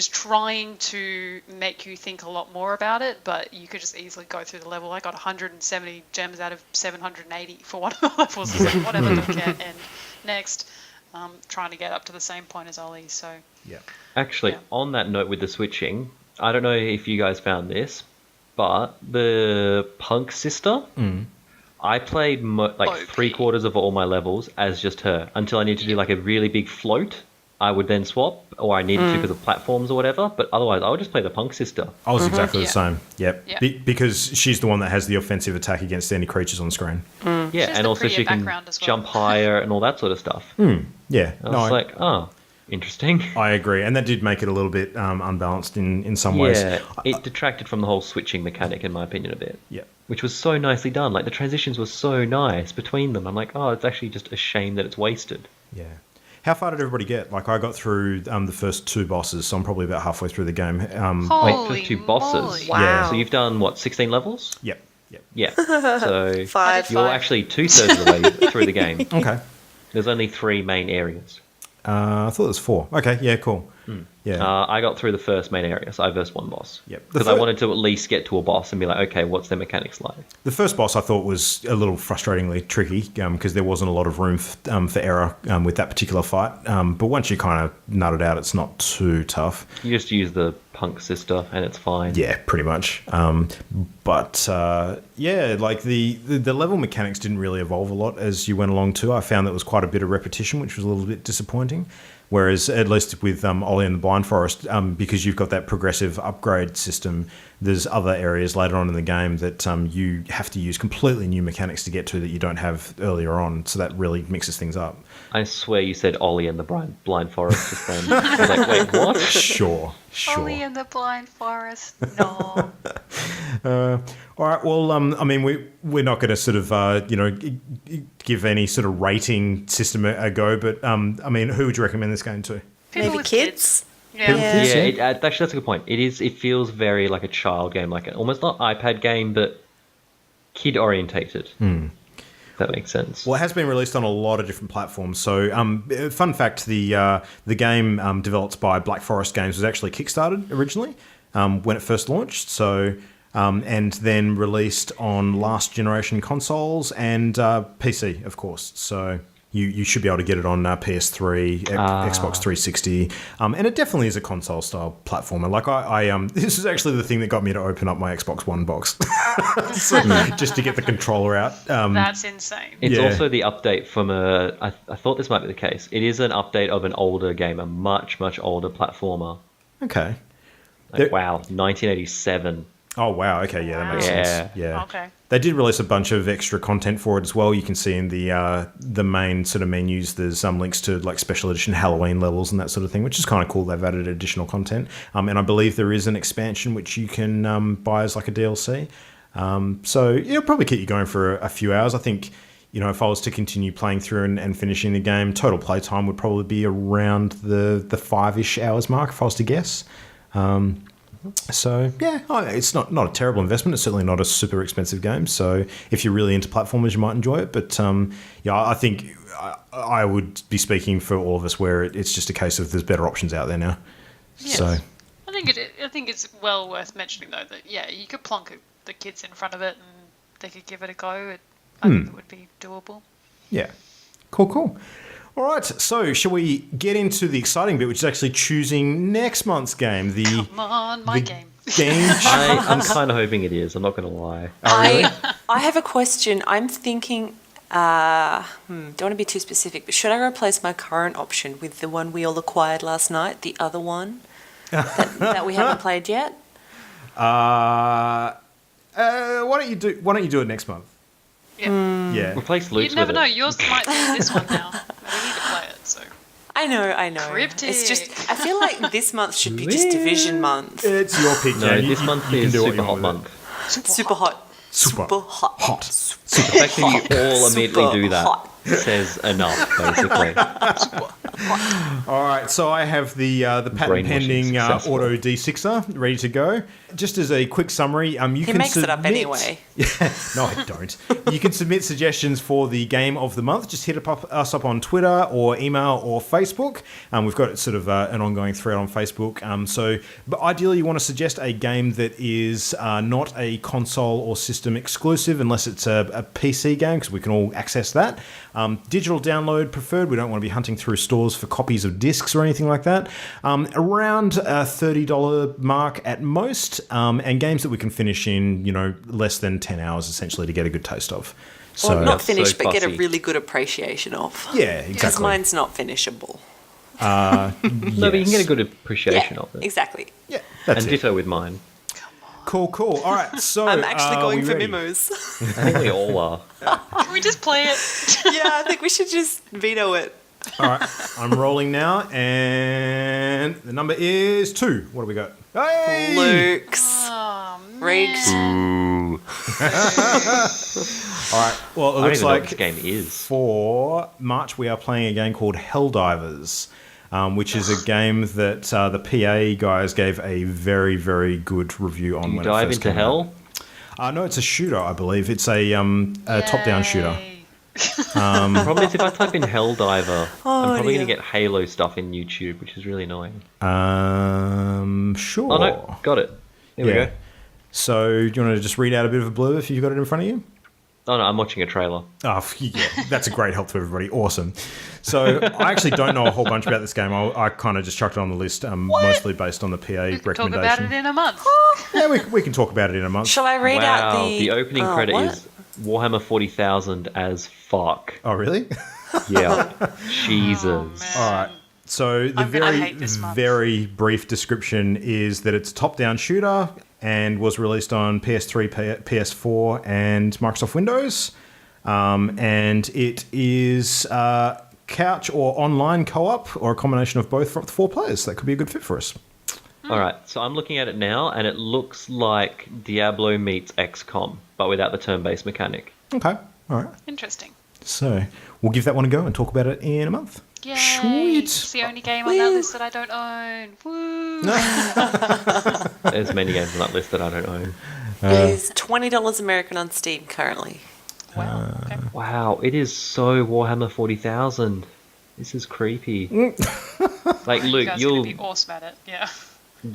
trying to make you think a lot more about it, but you could just easily go through the level. I got 170 gems out of 780 for one of the levels. I was like, whatever, don't care. And next, trying to get up to the same point as Ollie. So Yeah. Actually, Yeah. on that note with the switching, I don't know if you guys found this, but the Punk sister, I played OP. 3/4 of all my levels as just her until I need to do like a really big float. I would then swap, or I needed to because of platforms or whatever. But otherwise, I would just play the Punk sister. I was exactly the Yeah. same. Yep. Yeah. Because she's the one that has the offensive attack against any creatures on screen. Yeah, She has and the also prettier she can background as well. jump higher and all that sort of stuff. Yeah. I was like, oh, interesting. I agree. And that did make it a little bit unbalanced in some ways. Yeah, it detracted from the whole switching mechanic, in my opinion, a bit. Yeah. Which was so nicely done. Like, the transitions were so nice between them. I'm like, oh, it's actually just a shame that it's wasted. Yeah. How far did everybody get? Like, I got through the first 2 bosses, so I'm probably about halfway through the game. Wait, holy for 2 bosses? moly. Wow. Yeah. So you've done, what, 16 levels? Yep. Yep. Yeah. So 5. you're actually 2/3 of the way through the game. Okay. There's only 3 main areas. I thought it was 4. Okay. Yeah. Cool. Yeah. I got through the first main area, so I versed 1 boss. Yep. Because I wanted to at least get to a boss and be like, okay, what's their mechanics like? The first boss I thought was a little frustratingly tricky because there wasn't a lot of room for error with that particular fight. But once you kind of nut it out, it's not too tough. You just use the Punk sister and it's fine. Yeah, pretty much. Yeah, like the level mechanics didn't really evolve a lot as you went along too. I found that was quite a bit of repetition, which was a little bit disappointing. Whereas at least with Ollie and the Blind Forest, because you've got that progressive upgrade system, there's other areas later on in the game that you have to use completely new mechanics to get to that you don't have earlier on. So that really mixes things up. I swear you said Ollie and the Blind Forest just then. I was like, wait, what? Sure. Ollie and the Blind Forest. No. All right. Well, I mean, we're not going to sort of give any sort of rating system a go, but I mean, who would you recommend this game to? People Maybe with kids? Yeah. Yeah. Yeah, actually, that's a good point. It feels very like a child game, like almost not iPad game, but kid orientated. If that makes sense. Well, it has been released on a lot of different platforms. So, fun fact: the game developed by Black Forest Games was actually kickstarted originally when it first launched. So, and then released on last generation consoles and PC, of course. So. You should be able to get it on PS3, Xbox 360, and it definitely is a console-style platformer. Like this is actually the thing that got me to open up my Xbox One box, so, just to get the controller out. That's insane. It's Yeah. also the update from I thought this might be the case. It is an update of an older game, a much, much older platformer. Okay. Like, wow, 1987. Oh wow. Okay. Yeah, that makes Wow. sense. Yeah. Okay. They did release a bunch of extra content for it as well. You can see in the main sort of menus, there's some links to like special edition Halloween levels and that sort of thing, which is kind of cool. They've added additional content, and I believe there is an expansion which you can buy as like a DLC. So it'll probably keep you going for a few hours. I think, if I was to continue playing through and finishing the game, total playtime would probably be around the 5-ish hours mark if I was to guess. So yeah, it's not a terrible investment. It's certainly not a super expensive game. So if you're really into platformers, you might enjoy it. But yeah, I think I would be speaking for all of us where it's just a case of there's better options out there now. Yes. So I think it's well worth mentioning though that you could plonk the kids in front of it and they could give it a go, I think it would be doable. Yeah. Cool. All right, so shall we get into the exciting bit, which is actually choosing next month's game? Come on, my game. Game I'm kind of hoping it is. I'm not going to lie. I have a question. I'm thinking, don't want to be too specific, but should I replace my current option with the one we all acquired last night, the other one that we haven't played yet? Why don't you do it next month? Yeah. Yeah. Replace Luke's You never with know. it. Yours might be this one now. We need to play it, so. I know. Cryptic. It's just, I feel like this month should be just Division month. It's your pick, No, Jan. this month you can is do what super you hot want with month. Super hot. Super hot. hot. The fact that you all immediately Super do that hot. says enough, basically. All right, so I have the patent Brainwashing pending successful. Auto D6er ready to go. Just as a quick summary, you He can makes it up submit- anyway. No, I don't. You can submit suggestions for the game of the month. Just hit us up on Twitter or email or Facebook. We've got sort of an ongoing thread on Facebook. But ideally, you want to suggest a game that is not a console or system exclusive, unless it's a PC game, because we can all access that. Digital download preferred. We don't want to be hunting through stores for copies of discs or anything like that. Around a $30 mark at most, and games that we can finish in, less than 10 hours essentially to get a good taste of. So Or not so finished, but get a fussy. really good appreciation of. yeah, Because exactly. mine's not finishable. No, but you can get a good appreciation Yeah, of it. exactly. Yeah, that's And it. ditto with mine. Cool. All right, so I'm actually going we for ready? memos. I think we all are. Can we just play it? Yeah, I think we should just veto it. All right, I'm rolling now, and the number is 2. What do we got? Hey! Luke's. Oh, man. Rigged. All right, well, it I don't looks even know what like this game is. for March we are playing a game called Helldivers, which is a game that the PA guys gave a very, very good review on You when dive it first into came hell? out. No, it's a shooter, I believe. It's a top-down shooter. Yay. The problem is if I type in Helldiver, I'm probably dear. going to get Halo stuff in YouTube, which is really annoying. Sure. Oh no, got it. Here we Yeah. go. So, do you want to just read out a bit of a blurb if you've got it in front of you? Oh no, I'm watching a trailer. Oh, yeah, that's a great help to everybody. Awesome. So, I actually don't know a whole bunch about this game. I kind of just chucked it on the list, mostly based on the PA We can recommendation. talk about it in a month. Yeah, we can talk about it in a month. Shall I read out Wow, the... the opening oh, credit what? is Warhammer 40,000 as fuck. Oh, really? Yeah. Jesus. Oh, man. All right. So the I'm gonna very, hate this month. very brief description is that it's a top-down shooter and was released on PS3, PS4, and Microsoft Windows. And it is couch or online co-op or a combination of both for 4 players. That could be a good fit for us. All right, so I'm looking at it now, and it looks like Diablo meets XCOM, but without the turn-based mechanic. Okay. All right. Interesting. So we'll give that one a go and talk about it in a month. Yay. Sweet. It's the only game on that list that I don't own. Woo. There's many games on that list that I don't own. It is $20 American on Steam currently. Wow. Okay. Wow, it is so Warhammer 40,000. This is creepy. Like You Luke, guys are you'll gonna be awesome at it. Yeah.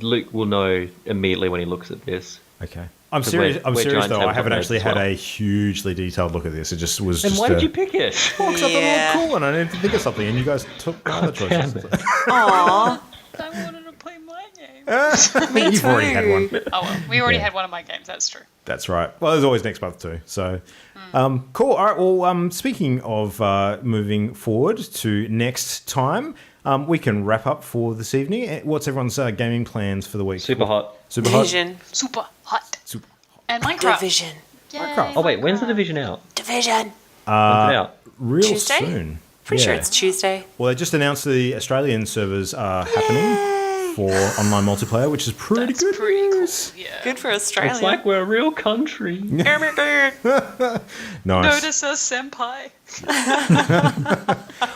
Luke will know immediately when he looks at this. Okay. I'm 'Cause serious. we're I'm serious giant though. I tabletop haven't nerds actually as had well. a hugely detailed look at this. It just was Then just. why did you pick it? Well, 'cause I thought it Yeah. looked cool and I needed to think of something, and you guys took my other choices. Aww, I wanted to play my game. me You've already had one. Oh well, we already Yeah. had one of my games. That's true. That's right. Well, there's always next month too. So, cool. All right. Well, speaking of moving forward to next time, we can wrap up for this evening. What's everyone's gaming plans for the week? Super hot. Super hot. Division. Super hot. Super. And Minecraft. Division. Yay, Minecraft. Oh wait, when's the Minecraft. Division out? Division. When's it out? Real Tuesday? soon. Pretty sure Yeah. it's Tuesday. Well, they just announced the Australian servers are happening for online multiplayer, which is pretty That's good. pretty cool. news. Yeah. Good for Australia. It's like we're a real country. Nice. Notice us, senpai.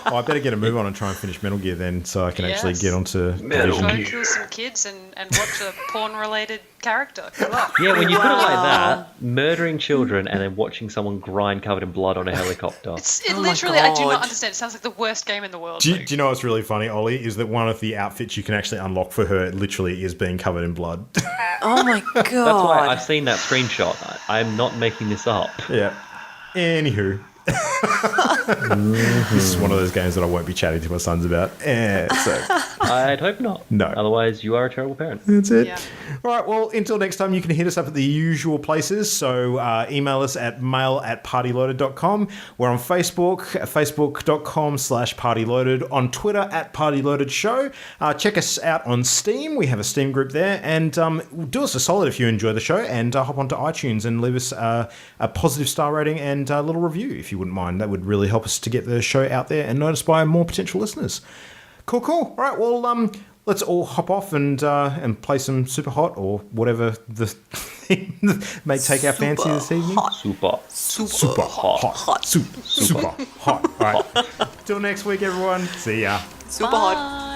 Oh, I better get a move on and try and finish Metal Gear then, so I can actually Yes. get onto Metal Division. Go kill some kids and watch a porn-related character. Good luck. Yeah, when you put it like Wow. that, murdering children and then watching someone grind covered in blood on a helicopter. It Oh my literally, I do God. not understand. It sounds like the worst game in the world. Do Luke. you know what's really funny, Ollie? Is that one of the outfits you can actually unlock for her literally is being covered in blood. Oh my god. That's why I've seen that screenshot. I'm not making this up. Yeah. Anywho. This is one of those games that I won't be chatting to my sons about. So I'd hope not. No. Otherwise, you are a terrible parent. that's it. Yeah. All right, well, until next time, you can hit us up at the usual places. So email us at mail@partyloaded.com. We're on Facebook, facebook.com/partyloaded, on Twitter @partyloadedshow. Check us out on Steam. We have a Steam group there. And do us a solid if you enjoy the show, and hop onto iTunes and leave us a positive star rating and a little review, if you wouldn't mind. That would really help us to get the show out there and noticed by more potential listeners. Cool. All right, well, let's all hop off and play some Super Hot or whatever the thing may take our fancy this evening. Super. Super hot. Super hot. All right. Till next week, everyone. See ya. Super hot. Bye.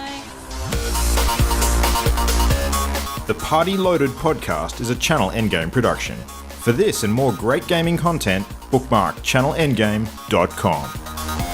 The Party Loaded podcast is a Channel Endgame production. For this and more great gaming content, bookmark channelendgame.com.